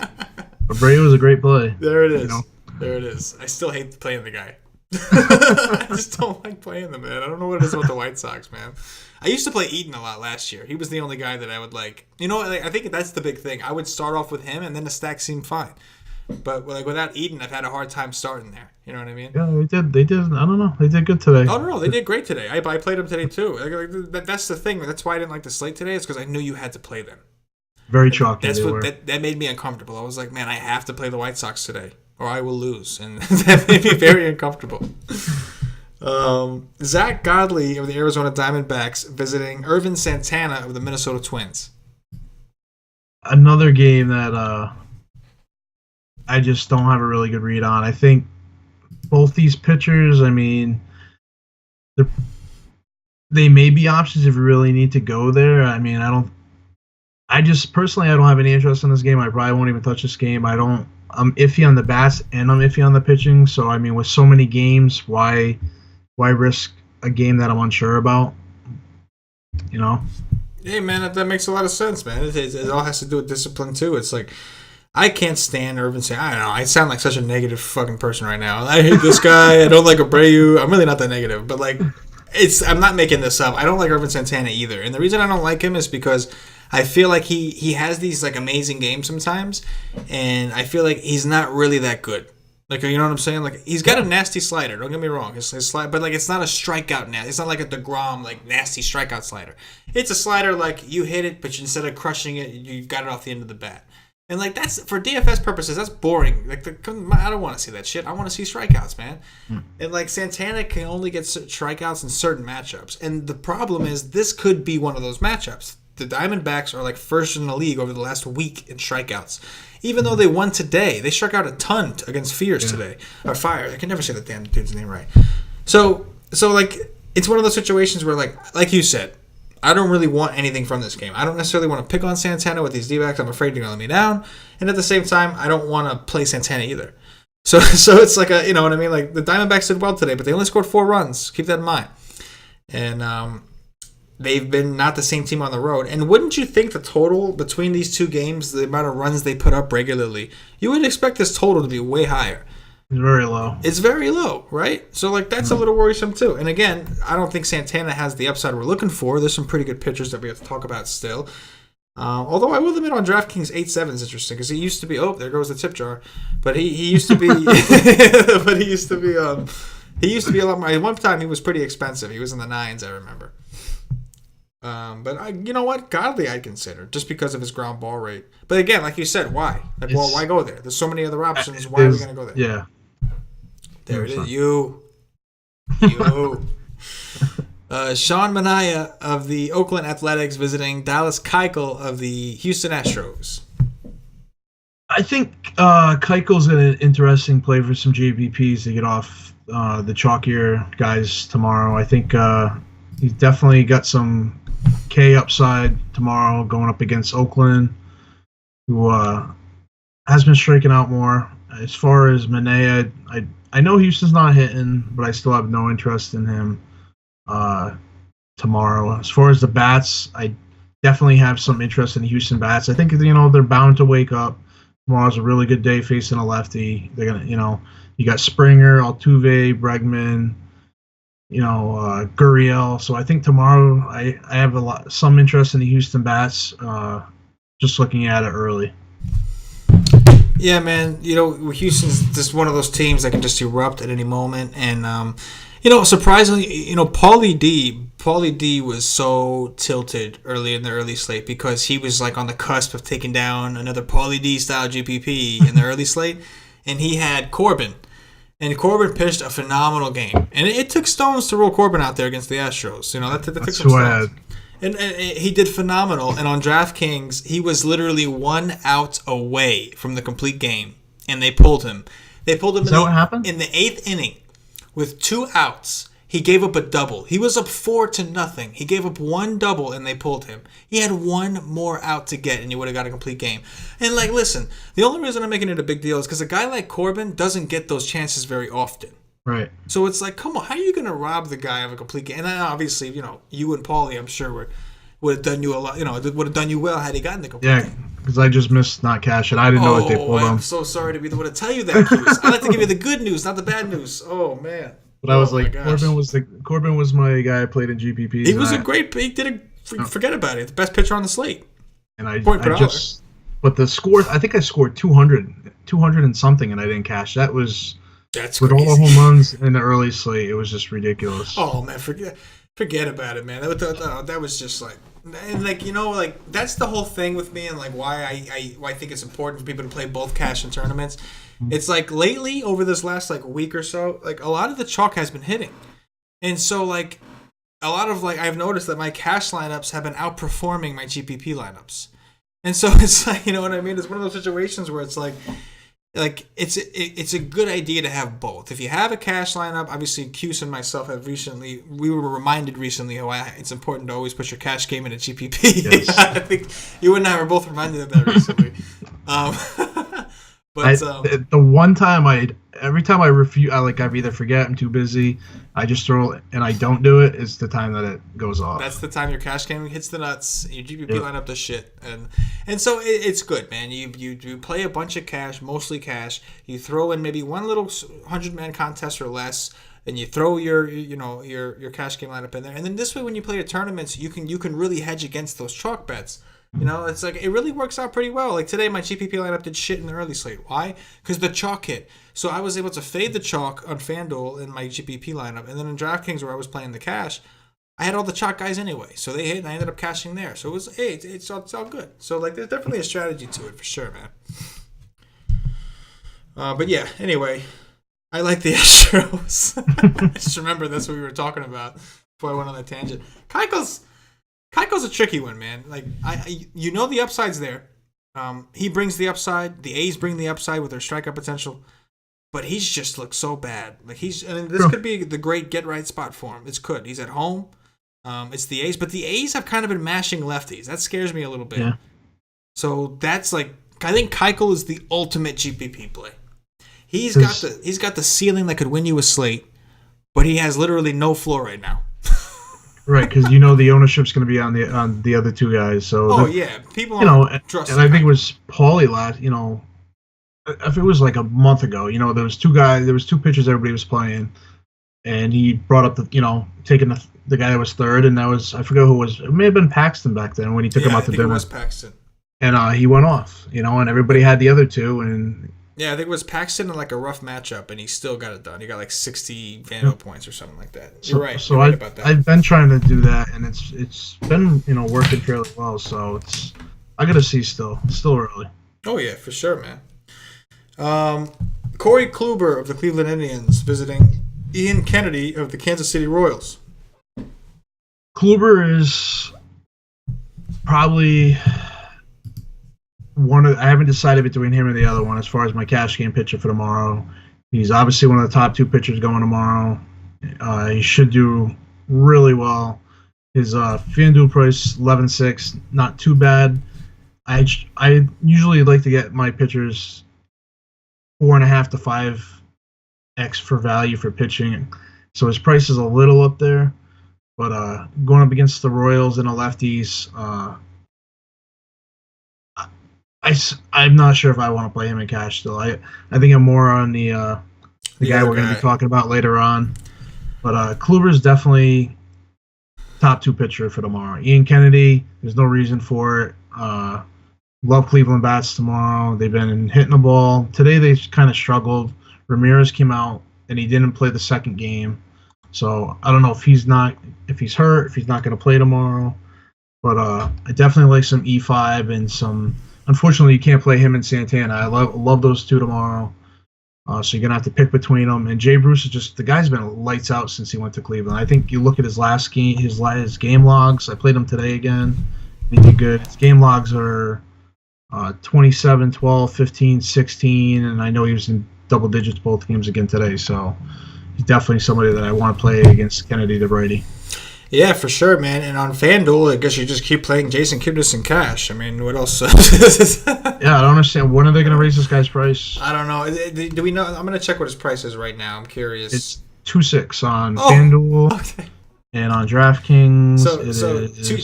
S2: Abreu was a great play.
S1: There it is. There it is. I still hate playing the guy. I just don't like playing the man. I don't know what it is about the White Sox, man. I used to play Eaton a lot last year. He was the only guy that I would like. I think that's the big thing. I would start off with him, and then the stack seemed fine. But like without Eaton, I've had a hard time starting there. You know what I mean?
S2: Yeah, they did. I don't know. They did good today.
S1: Oh no, they did great today. I played them today too. That's the thing. That's why I didn't like the slate today. Is because I knew you had to play them.
S2: Very chalky.
S1: That made me uncomfortable. I was like, man, I have to play the White Sox today, or I will lose, and that made me very uncomfortable. Zach Godley of the Arizona Diamondbacks visiting Irvin Santana of the Minnesota Twins.
S2: Another game that I just don't have a really good read on. I think both these pitchers, I mean, they may be options if you really need to go there. I mean, I just personally, I don't have any interest in this game. I probably won't even touch this game. I'm iffy on the bats and I'm iffy on the pitching. So, I mean, with so many games, why risk a game that I'm unsure about?
S1: Hey, man, that makes a lot of sense, man. It all has to do with discipline, too. It's like, I can't stand Irvin Santana. I don't know. I sound like such a negative fucking person right now. I hate this guy. I don't like Abreu. I'm really not that negative, but like, I'm not making this up. I don't like Irvin Santana either. And the reason I don't like him is because I feel like he has these like amazing games sometimes, and I feel like he's not really that good. Like, you know what I'm saying? Like, he's got a nasty slider. Don't get me wrong. His slide, but like, it's not a strikeout nasty. It's not like a DeGrom like nasty strikeout slider. It's a slider like you hit it, but instead of crushing it, you got it off the end of the bat. And like, that's for DFS purposes, that's boring. Like, I don't want to see that shit. I want to see strikeouts, man. And like, Santana can only get strikeouts in certain matchups. And the problem is, this could be one of those matchups. The Diamondbacks are like first in the league over the last week in strikeouts. Even though they won today, they struck out a ton against Fears today. Or Fire. I can never say the damn dude's name right. So like, it's one of those situations where like you said, I don't really want anything from this game. I don't necessarily want to pick on Santana with these D-backs. I'm afraid they're going to let me down. And at the same time, I don't want to play Santana either. So it's like you know what I mean? Like, the Diamondbacks did well today, but they only scored 4 runs. Keep that in mind. And they've been not the same team on the road. And wouldn't you think the total between these two games, the amount of runs they put up regularly, you would expect this total to be way higher.
S2: It's very low.
S1: It's very low, right? So, like, that's a little worrisome, too. And, again, I don't think Santana has the upside we're looking for. There's some pretty good pitchers that we have to talk about still. Although I will admit on DraftKings 8-7 is interesting because he used to be, there goes the tip jar. But he used to be, he used to be a lot more. One time he was pretty expensive. He was in the 9s, I remember. But you know what? Godley I'd consider just because of his ground ball rate. But again, like you said, why? Like, well, why go there? There's so many other options. Why are we going to go there?
S2: Yeah.
S1: There it is. You. Sean Manaea of the Oakland Athletics visiting Dallas Keuchel of the Houston Astros.
S2: I think Keuchel's an interesting play for some JPPs to get off the chalkier guys tomorrow. I think he's definitely got some K upside tomorrow going up against Oakland, who has been striking out more. As far as Manaea, I know Houston's not hitting, but I still have no interest in him tomorrow. As far as the bats, I definitely have some interest in Houston bats. I think they're bound to wake up. Tomorrow's a really good day facing a lefty. They're gonna, you got Springer, Altuve, Bregman, Gurriel. So I think tomorrow I have some interest in the Houston bats. Just looking at it early.
S1: Yeah, man. Houston's just one of those teams that can just erupt at any moment, and surprisingly, Paulie D was so tilted early in the early slate because he was like on the cusp of taking down another Paulie D style GPP in the early slate, and he had Corbin, and Corbin pitched a phenomenal game, and it took stones to roll Corbin out there against the Astros. That took
S2: That's
S1: some
S2: who I
S1: stones.
S2: had.
S1: And he did phenomenal. And on DraftKings, he was literally 1 out away from the complete game, and they pulled him. They pulled him
S2: what happened?
S1: In the 8th inning with 2 outs. He gave up a double. He was up 4-0. He gave up 1 double, and they pulled him. He had 1 more out to get, and he would have got a complete game. And listen, the only reason I'm making it a big deal is because a guy like Corbin doesn't get those chances very often.
S2: Right.
S1: So it's like, come on, how are you going to rob the guy of a complete game? And then obviously, you and Paulie, I'm sure, would have done you a lot. Would have done you well had he gotten the complete game.
S2: Because I just missed not cashing. I didn't know what they pulled
S1: I'm
S2: him.
S1: so sorry to be the one to tell you that, Hughes. I like to give you the good news, not the bad news. Oh man.
S2: But I was like, Corbin was my guy I played in GPP.
S1: He was he did forget about it. The best pitcher on the slate.
S2: And but the score, I think I scored 200 and something, and I didn't cash. That's with
S1: crazy.
S2: all the home runs in the early slate, it was just ridiculous.
S1: Oh man, forget about it, man. That was just like, and that's the whole thing with me, and why I think it's important for people to play both cash and tournaments. It's like lately over this last week or so, a lot of the chalk has been hitting, and so a lot of I've noticed that my cash lineups have been outperforming my GPP lineups, and so it's you know what I mean. It's one of those situations where it's it's a good idea to have both. If you have a cash lineup, obviously Cuse and myself we were reminded recently how it's important to always put your cash game in a GPP.
S2: Yes.
S1: I think you and I were both reminded of that recently.
S2: The one time every time I refuse, I either forget, I'm too busy, I just throw it, and I don't do it. It's the time that it goes off.
S1: That's the time your cash game hits the nuts. Your GPP lineup does shit, and so it's good, man. You play a bunch of cash, mostly cash. You throw in maybe one little 100-man contest or less, and you throw your cash game lineup in there, and then this way when you play your tournaments, you can really hedge against those chalk bets. It's it really works out pretty well. Today, my GPP lineup did shit in the early slate. Why? Because the chalk hit. So I was able to fade the chalk on FanDuel in my GPP lineup. And then in DraftKings, where I was playing the cash, I had all the chalk guys anyway. So they hit, and I ended up cashing there. So it was, it's all good. So, there's definitely a strategy to it for sure, man. But yeah, anyway, I like the Astros. I just remember that's what we were talking about before I went on that tangent. Keuchel's a tricky one, man. The upside's there. He brings the upside. The A's bring the upside with their strikeout potential, but he's just looked so bad. This could be the great get right spot for him. It's good. He's at home. It's the A's, but the A's have kind of been mashing lefties. That scares me a little bit.
S2: Yeah.
S1: So that's I think Keuchel is the ultimate GPP play. He's got the ceiling that could win you a slate, but he has literally no floor right now.
S2: Right, because the ownership's going to be on the other two guys. So
S1: people trust.
S2: And I think it was Paulie last. If it was a month ago, there was two pitchers everybody was playing, and he brought up taking the guy that was third, and that was, I forget who it was. It may have been Paxton back then when he took him out to dinner.
S1: It was Paxton.
S2: And he went off, and everybody had the other two, and
S1: yeah, I think it was Paxton in a rough matchup, and he still got it done. He got 60 FanDuel points or something like that. You're right.
S2: So
S1: You're right about that.
S2: I've been trying to do that, and it's been working fairly well. So I gotta see still early.
S1: Oh yeah, for sure, man. Corey Kluber of the Cleveland Indians visiting Ian Kennedy of the Kansas City Royals.
S2: Kluber is probably I haven't decided between him and the other one as far as my cash game pitcher for tomorrow. He's obviously one of the top 2 pitchers going tomorrow. He should do really well. His FanDuel price 11.6, not too bad. I usually like to get my pitchers 4.5 to 5x for value for pitching, so his price is a little up there. But going up against the Royals and the lefties, I'm not sure if I want to play him in cash still. I think I'm more on the guy we're going to be talking about later on. But Kluber's definitely top 2 pitcher for tomorrow. Ian Kennedy, there's no reason for it. Love Cleveland bats tomorrow. They've been hitting the ball. Today they kind of struggled. Ramirez came out and he didn't play the second game. So I don't know if he's hurt, if he's not going to play tomorrow. But I definitely like some E5 and some. Unfortunately, you can't play him and Santana. I love those 2 tomorrow. So you're gonna have to pick between them. And Jay Bruce is just the guy's been lights out since he went to Cleveland. I think you look at his last game, his game logs. I played him today again. He did good. His game logs are 27, 12, 15, 16, and I know he was in double digits both games again today. So he's definitely somebody that I want to play against Kennedy to Brady.
S1: Yeah, for sure, man. And on FanDuel, I guess you just keep playing Jason Kipnis in cash. I mean, what else?
S2: Yeah, I don't understand. When are they going to raise this guy's price?
S1: I don't know. Do we know? I'm going to check what his price is right now. I'm curious.
S2: It's 2.6 on FanDuel,
S1: okay.
S2: And on DraftKings,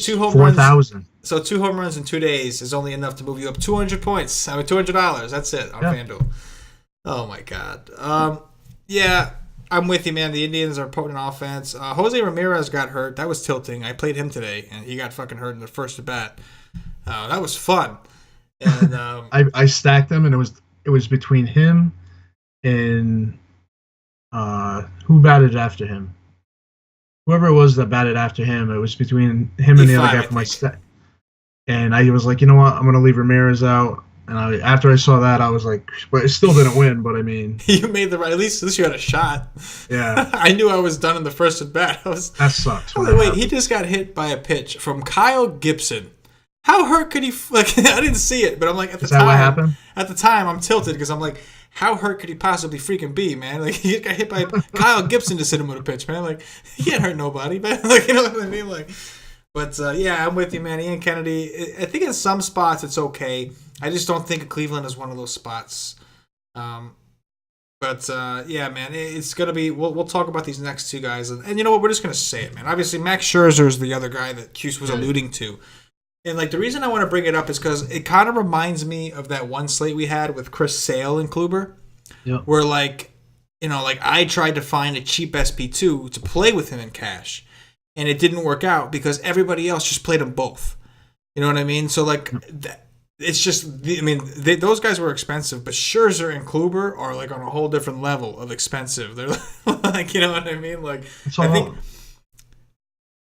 S1: two home
S2: 4,000.
S1: runs. So 2 home runs in 2 days is only enough to move you up 200 points. I mean, $200. That's it on FanDuel. Oh my God. Yeah. I'm with you, man. The Indians are potent offense. Jose Ramirez got hurt. That was tilting. I played him today, and he got fucking hurt in the first at bat. That was fun. And
S2: I stacked them, and it was between him and who batted after him. Whoever it was that batted after him, it was between him and the other guy from my stack. And I was like, you know what? I'm going to leave Ramirez out. And after I saw that, I was like, but it still didn't win. But I mean,
S1: you made the right. At least you had a shot.
S2: Yeah,
S1: I knew I was done in the first at bat.
S2: That sucks.
S1: Wait, he just got hit by a pitch from Kyle Gibson. How hurt could he? Like, I didn't see it, but I'm like, at the time,
S2: what happened?
S1: At the time, I'm tilted because I'm like, how hurt could he possibly freaking be, man? Like, he got hit by Kyle Gibson to hit him with a pitch, man. Like, he can't hurt nobody, man. Like, you know what I mean? Like, but yeah, I'm with you, man. Ian Kennedy. I think in some spots it's okay. I just don't think Cleveland is one of those spots. But yeah, man, it's gonna be. We'll talk about these next 2 guys, and you know what? We're just gonna say it, man. Obviously, Max Scherzer is the other guy that Cuse was alluding to, and like the reason I want to bring it up is because it kind of reminds me of that one slate we had with Chris Sale and Kluber, where like, you know, like I tried to find a cheap SP2 to play with him in cash, and it didn't work out because everybody else just played them both. You know what I mean? So like. It's just, I mean, those guys were expensive, but Scherzer and Kluber are like on a whole different level of expensive. They're like, you know what I mean? Like, I think.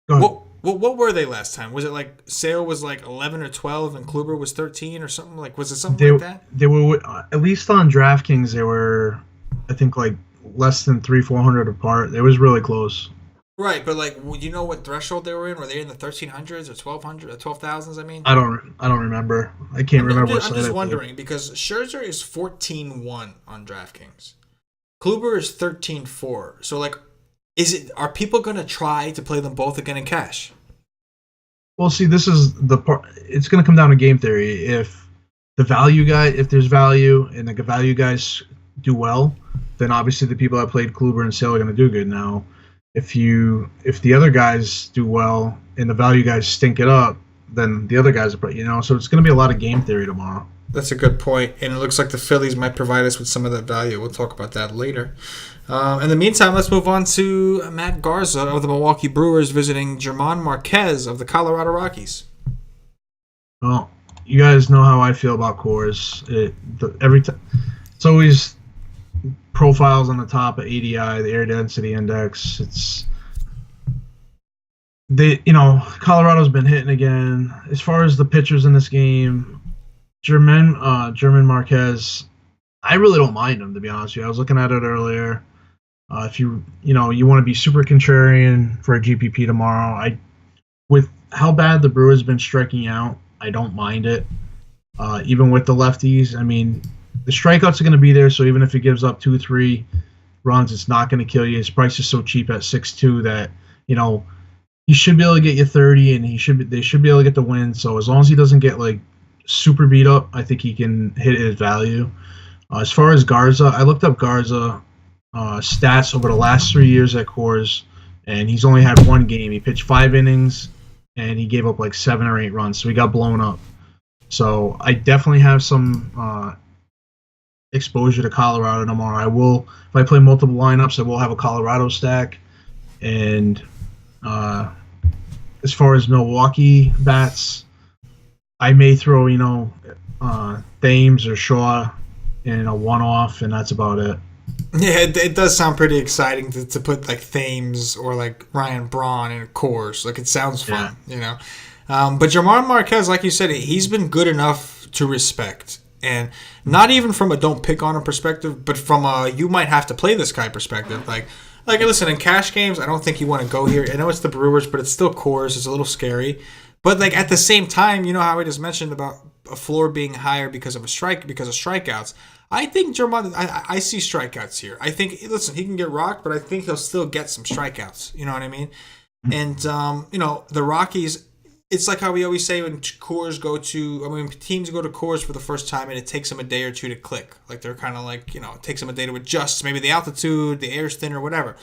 S1: What were they last time? Was it like Sale was like 11 or 12 and Kluber was 13 or something? Like, was it something like that?
S2: They were, at least on DraftKings, they were, I think, like less than 300-400 apart. It was really close.
S1: Right, but like, you know what threshold they were in? Were they in the 1300s or 1200s, 12,000s? I mean,
S2: I don't remember. I can't remember.
S1: I'm just wondering because Scherzer is 14-1 on DraftKings. Kluber is 13-4. So like, are people going to try to play them both again in cash?
S2: Well, see, this is the part. It's going to come down to game theory. If the value guy, if there's value and the value guys do well, then obviously the people that played Kluber and Sale are going to do good now. If the other guys do well and the value guys stink it up, then the other guys are, you know. So it's going to be a lot of game theory tomorrow.
S1: That's a good point, and it looks like the Phillies might provide us with some of that value. We'll talk about that later. In the meantime, let's move on to Matt Garza of the Milwaukee Brewers visiting German Marquez of the Colorado Rockies.
S2: Well, you guys know how I feel about Coors. Every time, it's always profiles on the top of ADI, the Air Density Index. Colorado's been hitting again. As far as the pitchers in this game, German Marquez, I really don't mind him, to be honest with you. I was looking at it earlier. If you want to be super contrarian for a GPP tomorrow, with how bad the Brewers have been striking out, I don't mind it. even with the lefties. I mean, the strikeouts are going to be there, so even if he gives up 2-3 runs, it's not going to kill you. His price is so cheap at 6.2 that he should be able to get you 30, and they should be able to get the win. So as long as he doesn't get like super beat up, I think he can hit his value. As far as Garza, I looked up Garza stats over the last 3 years at Coors, and he's only had one game. He pitched 5 innings, and he gave up like 7 or 8 runs, so he got blown up. So I definitely have some exposure to Colorado tomorrow. I will, if I play multiple lineups, I will have a Colorado stack. And as far as Milwaukee bats, I may throw, Thames or Shaw in a one-off, and that's about it.
S1: Yeah, it does sound pretty exciting to put like Thames or like Ryan Braun in a Coors. Like, it sounds fun, But Germán Marquez, like you said, he's been good enough to respect. And not even from a don't pick on him perspective, but from a you might have to play this guy perspective. Like listen, in cash games, I don't think you want to go here. I know it's the Brewers, but it's still Coors. It's a little scary. But like at the same time, you know how I just mentioned about a floor being higher because of strikeouts. I think Germán, I see strikeouts here. I think, listen, he can get rocked, but I think he'll still get some strikeouts. You know what I mean? And, the Rockies, it's like how we always say when teams go to Coors for the first time and it takes them a day or two to click. Like they're kind of like, it takes them a day to adjust. Maybe the altitude, the air's thinner, whatever.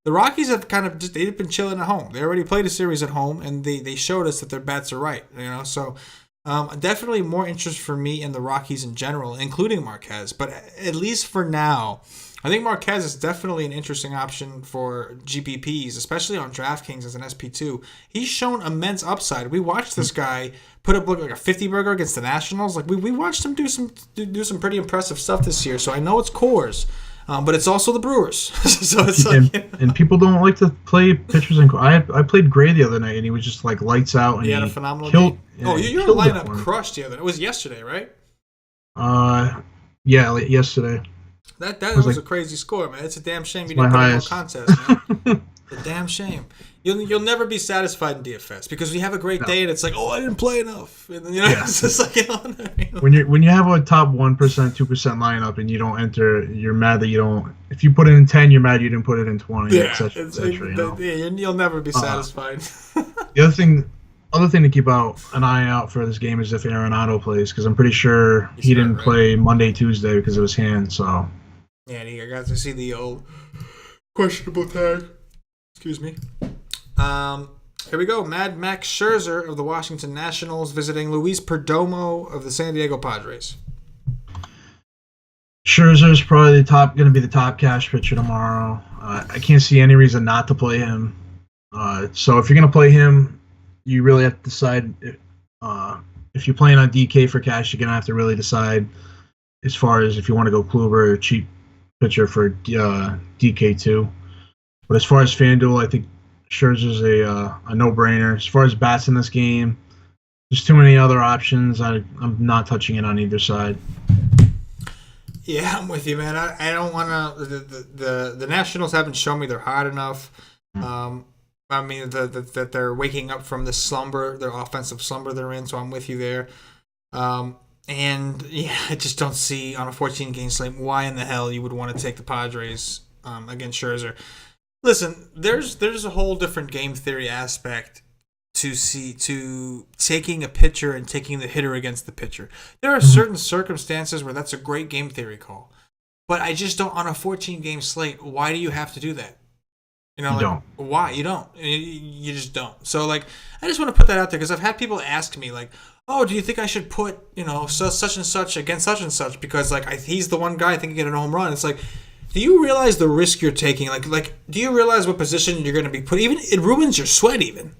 S1: The Rockies have they've been chilling at home. They already played a series at home, and they showed us that their bats are right. So definitely more interest for me in the Rockies in general, including Marquez. But at least for now, I think Marquez is definitely an interesting option for GPPs, especially on DraftKings as an SP2. He's shown immense upside. We watched this guy put up like a 50-burger against the Nationals. Like we watched him do some pretty impressive stuff this year. So I know it's Coors. But it's also the Brewers. So it's
S2: and people don't like to play pitchers. I played Gray the other night, and he was just like lights out. And
S1: he had a phenomenal game. Your lineup crushed the other night. It was yesterday, right?
S2: Yeah, yesterday.
S1: That was a crazy score, man. It's a damn shame you didn't put up a contest, man. It's a damn shame. You'll never be satisfied in DFS because you have a great day and it's like, I didn't play enough. And then, it's just like,
S2: When you have a top 1%, 2% lineup and you don't enter, you're mad that you don't. If you put it in 10, you're mad you didn't put it in 20, etc.
S1: You'll never be satisfied.
S2: The other thing to keep an eye out for this game is if Arenado plays, because I'm pretty sure he didn't play Monday, Tuesday because of his hand. So
S1: yeah, and you got to see the old questionable tag. Excuse me. Here we go. Mad Max Scherzer of the Washington Nationals visiting Luis Perdomo of the San Diego Padres.
S2: Scherzer is probably going to be the top cash pitcher tomorrow. I can't see any reason not to play him. So if you're going to play him, you really have to decide if you're playing on DK for cash. You're going to have to really decide as far as if you want to go Kluber or cheap pitcher for DK2. But as far as FanDuel, I think Scherzer's a no-brainer. As far as bats in this game, there's too many other options. I'm not touching it on either side.
S1: Yeah, I'm with you, man. I don't want to. The Nationals haven't shown me they're hot enough. I mean, that they're waking up from the slumber, their offensive slumber they're in. So I'm with you there. And yeah, I just don't see on a 14-game slate why in the hell you would want to take the Padres against Scherzer. Listen, there's a whole different game theory aspect to taking a pitcher and taking the hitter against the pitcher. There are certain circumstances where that's a great game theory call, but I just don't on a 14-game slate. Why do you have to do that? Why you don't? You just don't. So like, I just want to put that out there because I've had people ask me like, "Oh, do you think I should put such and such against such and such because like he's the one guy I think can get a home run?" It's like, do you realize the risk you're taking? Like, do you realize what position you're going to be put? Even it ruins your sweat. Even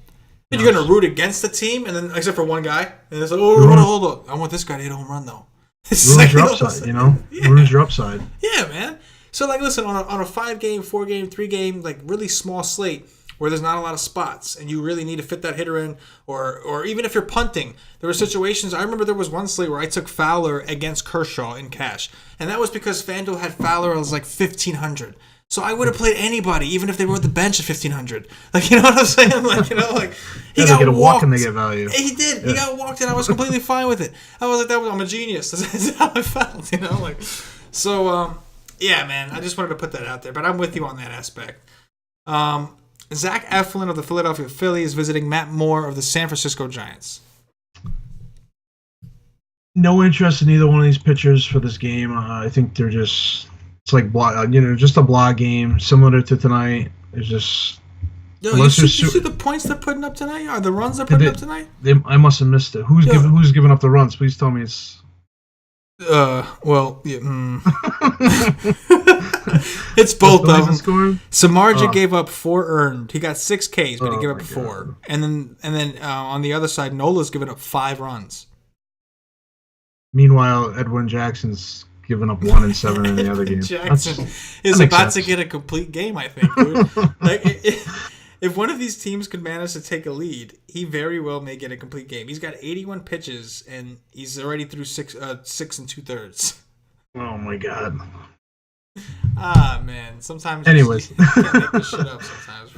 S1: and you're going to root against the team, and then except for one guy, and it's like, hold on, I want this guy to hit a home run though.
S2: Ruins your upside, Ruins your upside.
S1: Yeah, man. So like, listen, on a 5-game, 4-game, 3-game, like really small slate where there's not a lot of spots, and you really need to fit that hitter in, or even if you're punting, there were situations. I remember there was one slate where I took Fowler against Kershaw in cash, and that was because FanDuel had Fowler as like 1,500. So I would have played anybody, even if they were at the bench at 1,500. Like, you know what I'm saying? Like, you know, like he got
S2: get a walk
S1: walked.
S2: and they get value.
S1: He did. Yeah. He got walked, and I was completely fine with it. I was like, I'm a genius. That's how I felt, you know. Like, so yeah, man. I just wanted to put that out there, but I'm with you on that aspect. Zach Eflin of the Philadelphia Phillies visiting Matt Moore of the San Francisco Giants.
S2: No interest in either one of these pitchers for this game. I think they're just. It's like just a blah game, similar to tonight. It's just.
S1: Yo, you see the points they're putting up tonight? Are the runs they're putting up tonight?
S2: I must have missed it. Who's giving up the runs? Please tell me it's.
S1: Well, yeah, it's both of them. Samardzija gave up 4 earned. He got 6 Ks, but he gave up 4. God. And then on the other side, Nola's given up 5 runs.
S2: Meanwhile, Edwin Jackson's given up 1 and 7 in the other game.
S1: Jackson is about to get a complete game, I think, dude. Like, if one of these teams could manage to take a lead, he very well may get a complete game. He's got 81 pitches, and he's already through 6 2/3.
S2: Oh, my God.
S1: Ah, man. Sometimes
S2: anyways,
S1: you can't make this shit up sometimes.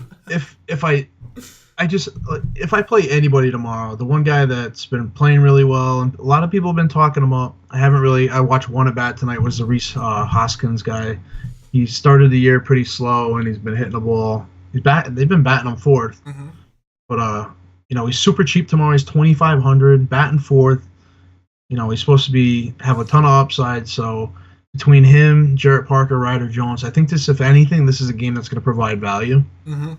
S2: If I play anybody tomorrow, the one guy that's been playing really well, and a lot of people have been talking him up. I watched one at bat tonight, was the Rhys Hoskins guy. He started the year pretty slow, and he's been hitting the ball. They've been batting him 4th. Mm-hmm. But, he's super cheap tomorrow. He's 2,500, batting 4th. He's supposed to have a ton of upside. So between him, Jarrett Parker, Ryder Jones, I think if anything, this is a game that's going to provide value.
S1: Mm-hmm.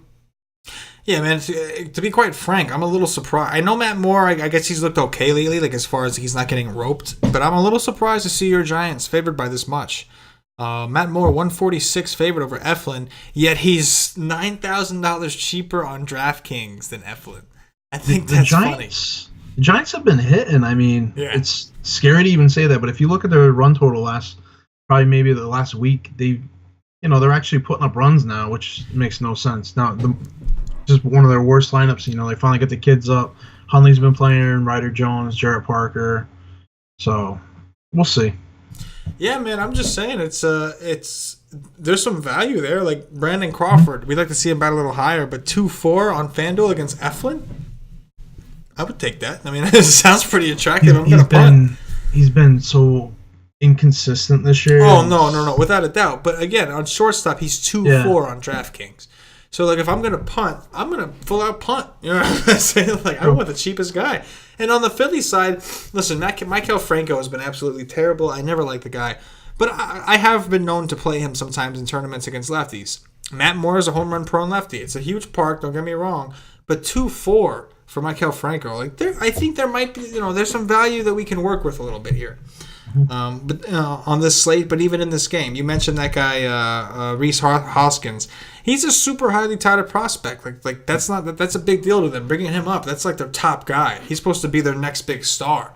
S1: Yeah, man, to be quite frank, I'm a little surprised. I know Matt Moore, I guess he's looked okay lately, like as far as he's not getting roped, but I'm a little surprised to see your Giants favored by this much. Matt Moore, 146 favorite over Eflin, yet he's $9,000 cheaper on DraftKings than Eflin. I think that's funny.
S2: The Giants have been hitting. I mean, It's scary to even say that, but if you look at their run total maybe the last week, they're actually putting up runs now, which makes no sense. Now, just one of their worst lineups. They finally get the kids up. Hundley's been playing, Ryder Jones, Jarrett Parker. So we'll see.
S1: Yeah, man, I'm just saying there's some value there. Like Brandon Crawford, we'd like to see him bat a little higher, but 2-4 on FanDuel against Eflin, I would take that. I mean, it sounds pretty attractive. I'm gonna punt.
S2: He's been so inconsistent this year.
S1: Oh no, without a doubt. But again, on shortstop, he's 2-4 on DraftKings. So, like, if I'm going to punt, I'm going to full-out punt. You know what I'm saying? Like, I want the cheapest guy. And on the Phillies side, listen, Maikel Franco has been absolutely terrible. I never liked the guy. But I have been known to play him sometimes in tournaments against lefties. Matt Moore is a home run prone lefty. It's a huge park, don't get me wrong. But 2-4 for Maikel Franco, I think there might be, there's some value that we can work with a little bit here. But on this slate, but even in this game, you mentioned that guy Rhys Hoskins. He's a super highly touted prospect. Like that's a big deal to them. Bringing him up, that's like their top guy. He's supposed to be their next big star.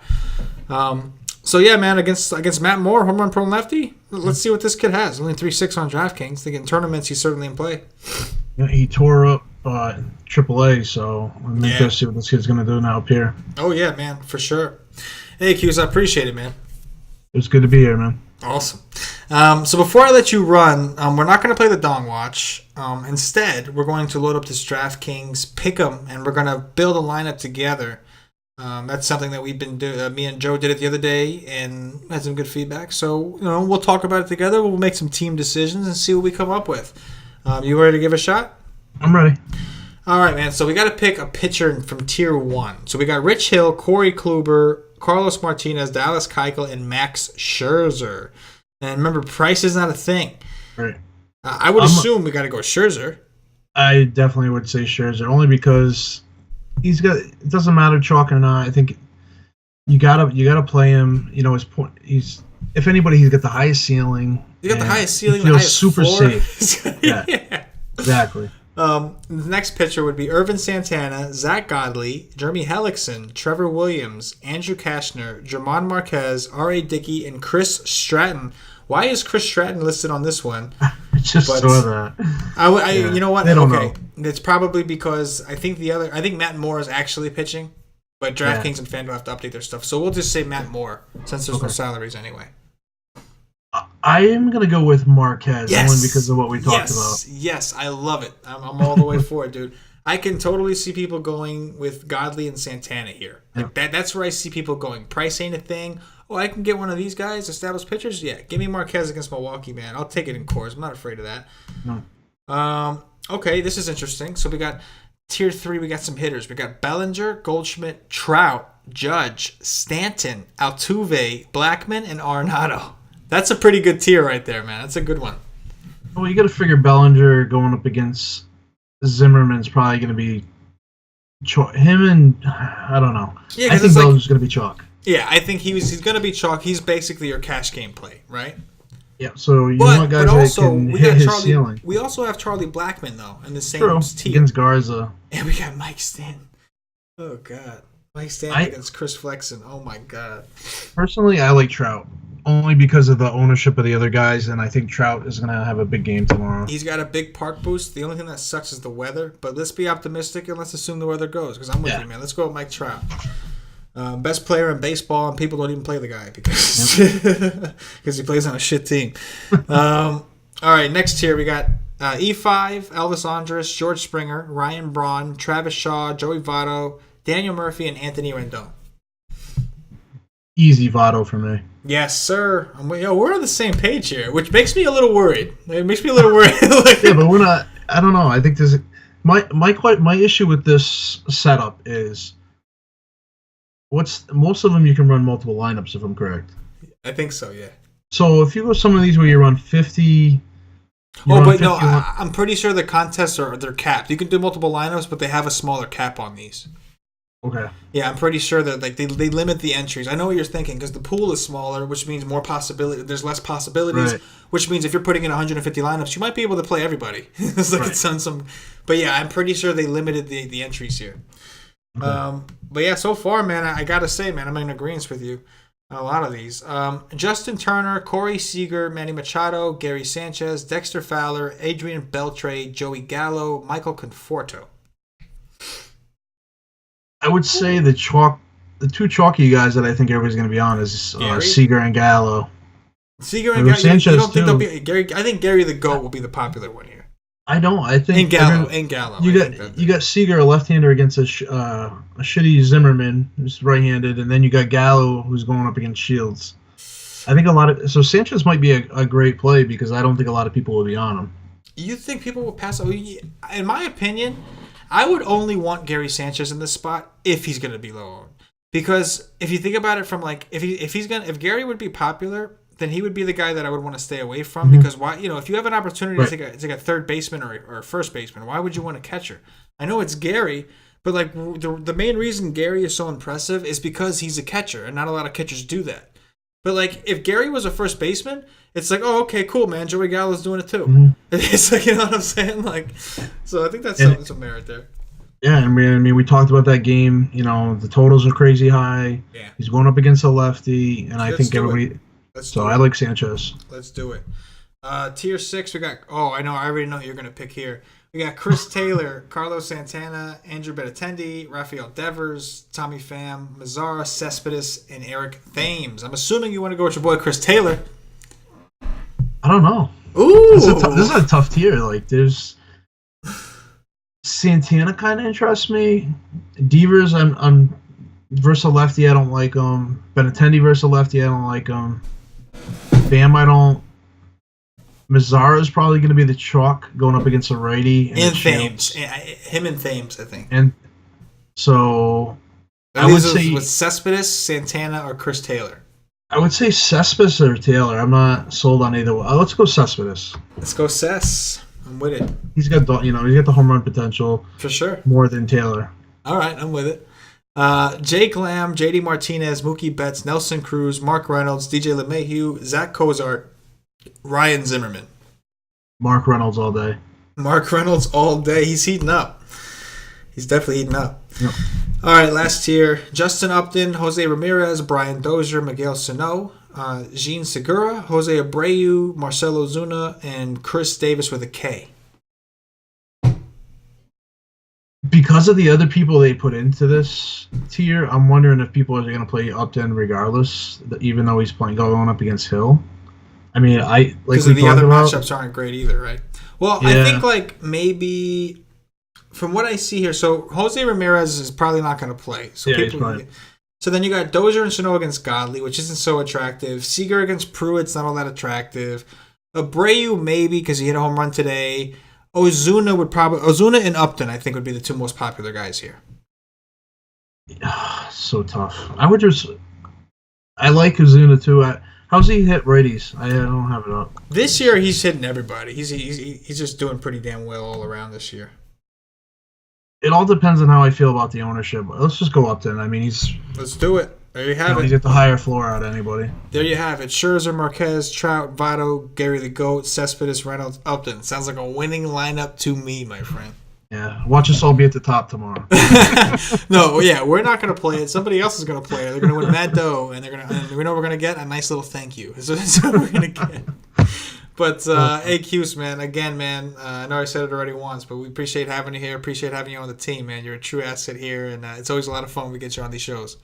S1: So yeah, man, against Matt Moore, home run prone lefty. Let's see what this kid has. Only 3.6 on DraftKings. I think in tournaments he's certainly in play.
S2: Yeah, he tore up AAA, so I'm interested to see what this kid's gonna do now up here.
S1: Oh yeah, man, for sure. Hey, Q's, I appreciate it, man.
S2: It was good to be here, man.
S1: Awesome. So before I let you run, we're not going to play the Dong Watch. Instead, we're going to load up this DraftKings Pick'em, and we're going to build a lineup together. That's something that we've been doing. Me and Joe did it the other day and had some good feedback. So, we'll talk about it together. We'll make some team decisions and see what we come up with. You ready to give a shot?
S2: I'm ready.
S1: All right, man. So we got to pick a pitcher from Tier 1. So we got Rich Hill, Corey Kluber, Carlos Martinez, Dallas Keuchel, and Max Scherzer. And remember, price is not a thing.
S2: Right.
S1: I would assume we got to go Scherzer.
S2: I definitely would say Scherzer, only because it doesn't matter chalk or not. I think you gotta play him. His point. If anybody, he's got the highest ceiling.
S1: You got the highest ceiling.
S2: He feels
S1: the highest
S2: super
S1: floor.
S2: safe. Yeah. Exactly.
S1: The next pitcher would be Irvin Santana, Zach Godley, Jeremy Hellickson, Trevor Williams, Andrew Kashner, German Marquez, R.A. Dickey, and Chris Stratton. Why is Chris Stratton listed on this one?
S2: I just saw that.
S1: You know what?
S2: They don't know.
S1: It's probably because I think Matt Moore is actually pitching, but DraftKings and FanDuel have to update their stuff. So we'll just say Matt Moore since there's no salaries anyway.
S2: I am gonna go with Marquez
S1: Yes.
S2: only because of what we talked about.
S1: Yes, I love it. I'm all the way for it, dude. I can totally see people going with Godley and Santana here. Like that's where I see people going. Price ain't a thing. Oh, I can get one of these guys, established pitchers. Yeah, give me Marquez against Milwaukee, man. I'll take it in Coors. I'm not afraid of that.
S2: No.
S1: Okay, this is interesting. So we got tier 3. We got some hitters. We got Bellinger, Goldschmidt, Trout, Judge, Stanton, Altuve, Blackman, and Arenado. That's a pretty good tier right there, man. That's a good one.
S2: Well, you got to figure Bellinger going up against Zimmerman's probably going to be him, and I don't know.
S1: Yeah,
S2: I think Bellinger's going to be chalk.
S1: Yeah, I think he's going to be chalk. He's basically your cash game play, right?
S2: Yeah. So you want guys that can hit his ceiling.
S1: We also have Charlie Blackman though in the same tier
S2: against Garza,
S1: and we got Mike Stanton. Oh God, Mike Stanton against Chris Flexen. Oh my God.
S2: Personally, I like Trout. Only because of the ownership of the other guys, and I think Trout is going to have a big game tomorrow.
S1: He's got a big park boost. The only thing that sucks is the weather, but let's be optimistic and let's assume the weather goes, because I'm with you, man. Let's go with Mike Trout. Best player in baseball, and people don't even play the guy because he plays on a shit team. All right, next tier, we got E5, Elvis Andrus, George Springer, Ryan Braun, Travis Shaw, Joey Votto, Daniel Murphy, and Anthony Rendon.
S2: Easy Votto for me.
S1: Yes, sir. We're on the same page here, which makes me a little worried. It makes me a little worried.
S2: Yeah, but we're not. I don't know. I think there's my issue with this setup is most of them you can run multiple lineups if I'm correct.
S1: I think so. Yeah.
S2: So if you go some of these where you run 50.
S1: I'm pretty sure the contests they're capped. You can do multiple lineups, but they have a smaller cap on these.
S2: Okay.
S1: Yeah, I'm pretty sure that they limit the entries. I know what you're thinking because the pool is smaller, which means more possibility. There's less possibilities,
S2: right.
S1: Which means if you're putting in 150 lineups, you might be able to play everybody. It's like it's on some, but yeah, I'm pretty sure they limited the entries here. Okay. But yeah, so far, man, I gotta say, man, I'm in agreement with you on a lot of these. Justin Turner, Corey Seager, Manny Machado, Gary Sanchez, Dexter Fowler, Adrian Beltre, Joey Gallo, Michael Conforto.
S2: I would say the two chalky guys that I think everybody's going to be on is Seager and Gallo.
S1: Seager and Gallo.
S2: Sanchez
S1: you don't think they'll be Gary? I think Gary the GOAT will be the popular one here.
S2: I don't. I think
S1: and Gallo.
S2: You got Seager, a left-hander, against a shitty Zimmerman, who's right-handed, and then you got Gallo, who's going up against Shields. I think so Sanchez might be a great play because I don't think a lot of people will be on him.
S1: You think people will pass? In my opinion, I would only want Gary Sanchez in this spot if he's going to be low owned. Because if you think about it from if Gary would be popular, then he would be the guy that I would want to stay away from. Mm-hmm. Because if you have an opportunity to take a third baseman or a first baseman, why would you want a catcher? I know it's Gary, but the main reason Gary is so impressive is because he's a catcher, and not a lot of catchers do that. But if Gary was a first baseman, it's like, oh, okay, cool, man. Joey Gallo's doing it too. Mm-hmm. It's like, you know what I'm saying? So I think that's some merit there.
S2: Yeah, I mean, we talked about that game. The totals are crazy high.
S1: Yeah.
S2: He's going up against a lefty, and I think everybody. I like Sanchez.
S1: Let's do it. Tier 6, we got. Oh, I know. I already know who you're going to pick here. We got Chris Taylor, Carlos Santana, Andrew Benintendi, Rafael Devers, Tommy Pham, Mazzara, Cespedes, and Eric Thames. I'm assuming you want to go with your boy Chris Taylor.
S2: I don't know.
S1: Ooh,
S2: this is a tough tier. There's Santana kind of interests me. Devers, I'm versus a lefty. I don't like him. Benintendi versus a lefty. I don't like him. Pham, I don't. Mazzara is probably going to be the chalk going up against a righty.
S1: And Thames. Him and Thames, I think.
S2: And so I would say
S1: with Cespedes, Santana, or Chris Taylor.
S2: I would say Cespedes or Taylor. I'm not sold on either one. Let's go Cespedes.
S1: Let's go Cess. I'm with it.
S2: He's got the home run potential
S1: for sure,
S2: more than Taylor.
S1: All right, I'm with it. Jake Lamb, JD Martinez, Mookie Betts, Nelson Cruz, Mark Reynolds, DJ LeMahieu, Zach Cozart, Ryan Zimmerman.
S2: Mark Reynolds all day.
S1: Mark Reynolds all day. He's heating up. He's definitely heating up.
S2: Yep.
S1: All right, last tier. Justin Upton, Jose Ramirez, Brian Dozier, Miguel Sano, Jean Segura, Jose Abreu, Marcelo Zuna, and Chris Davis with a K.
S2: Because of the other people they put into this tier, I'm wondering if people are going to play Upton regardless, even though he's going up against Hill. I mean, I like
S1: because
S2: we
S1: the
S2: talked
S1: other
S2: about.
S1: matchups aren't great either, right? Well, I
S2: Yeah.
S1: think like maybe from what I see here, so Jose Ramirez is probably not going to play. So
S2: Yeah, he's probably-
S1: So then you got Dozier and Sano against Godley, which isn't so attractive. Seager against Pruitt's not all that attractive. Abreu maybe because he hit a home run today. Ozuna and Upton I think would be the two most popular guys here.
S2: So tough. I like Ozuna too. How's he hit righties? I don't have it up.
S1: This year he's hitting everybody. He's just doing pretty damn well all around this year.
S2: It all depends on how I feel about the ownership. Let's just go Upton. I mean,
S1: Let's do it. There you have it.
S2: He's at the higher floor out of anybody.
S1: There you have it. Scherzer, Marquez, Trout, Votto, Gary the Goat, Cespedes, Reynolds, Upton. Sounds like a winning lineup to me, my friend.
S2: Yeah, watch us all be at the top tomorrow.
S1: No, yeah, we're not going to play it. Somebody else is going to play it. They're going to win Mad Doe, and we know we're going to get a nice little thank you. That's what we're going to get. But AQs, man, again, man, I know I said it already once, but we appreciate having you here. Appreciate having you on the team, man. You're a true asset here, and it's always a lot of fun when we get you on these shows.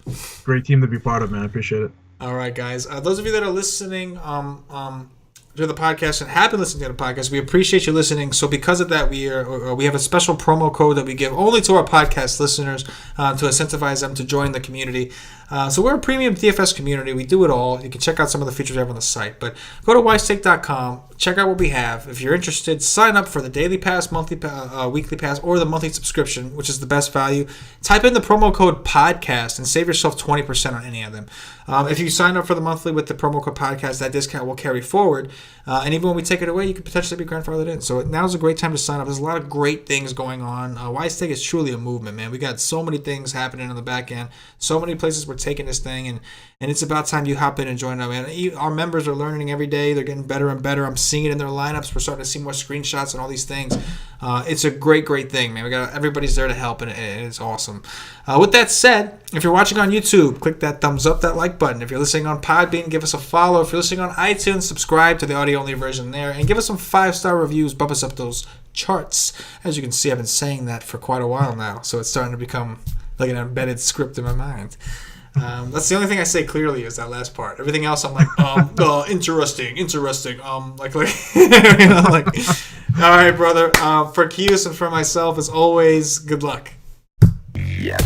S2: Great team to be part of, man. I appreciate it.
S1: All right, guys. Those of you that are listening to the podcast and have been listening to the podcast, we appreciate you listening. So because of that, we have a special promo code that we give only to our podcast listeners to incentivize them to join the community. So we're a premium DFS community. We do it all. You can check out some of the features we have on the site. But go to wisestake.com. Check out what we have. If you're interested, sign up for the daily pass, monthly weekly pass, or the monthly subscription, which is the best value. Type in the promo code podcast and save yourself 20% on any of them. If you sign up for the monthly with the promo code podcast, that discount will carry forward. And even when we take it away, you could potentially be grandfathered in. So now's a great time to sign up. There's a lot of great things going on. Wisestake is truly a movement, man. We got so many things happening on the back end. So many places we're taking this thing, and it's about time you hop in and join up, man. Our members are learning every day. They're getting better and better. I'm seeing it in their lineups. We're starting to see more screenshots and all these things. It's a great, great thing, man. Everybody's there to help, and it's awesome. With that said, if you're watching on YouTube, click that thumbs up, that like button. If you're listening on Podbean, give us a follow. If you're listening on iTunes, subscribe to the audio-only version there, and give us some 5-star reviews. Bump us up those charts. As you can see, I've been saying that for quite a while now, so it's starting to become like an embedded script in my mind. That's the only thing I say clearly is that last part. Everything else, I'm like, interesting. Like, you know, like, all right, brother. For Kius and for myself, as always, good luck.
S3: Yeah.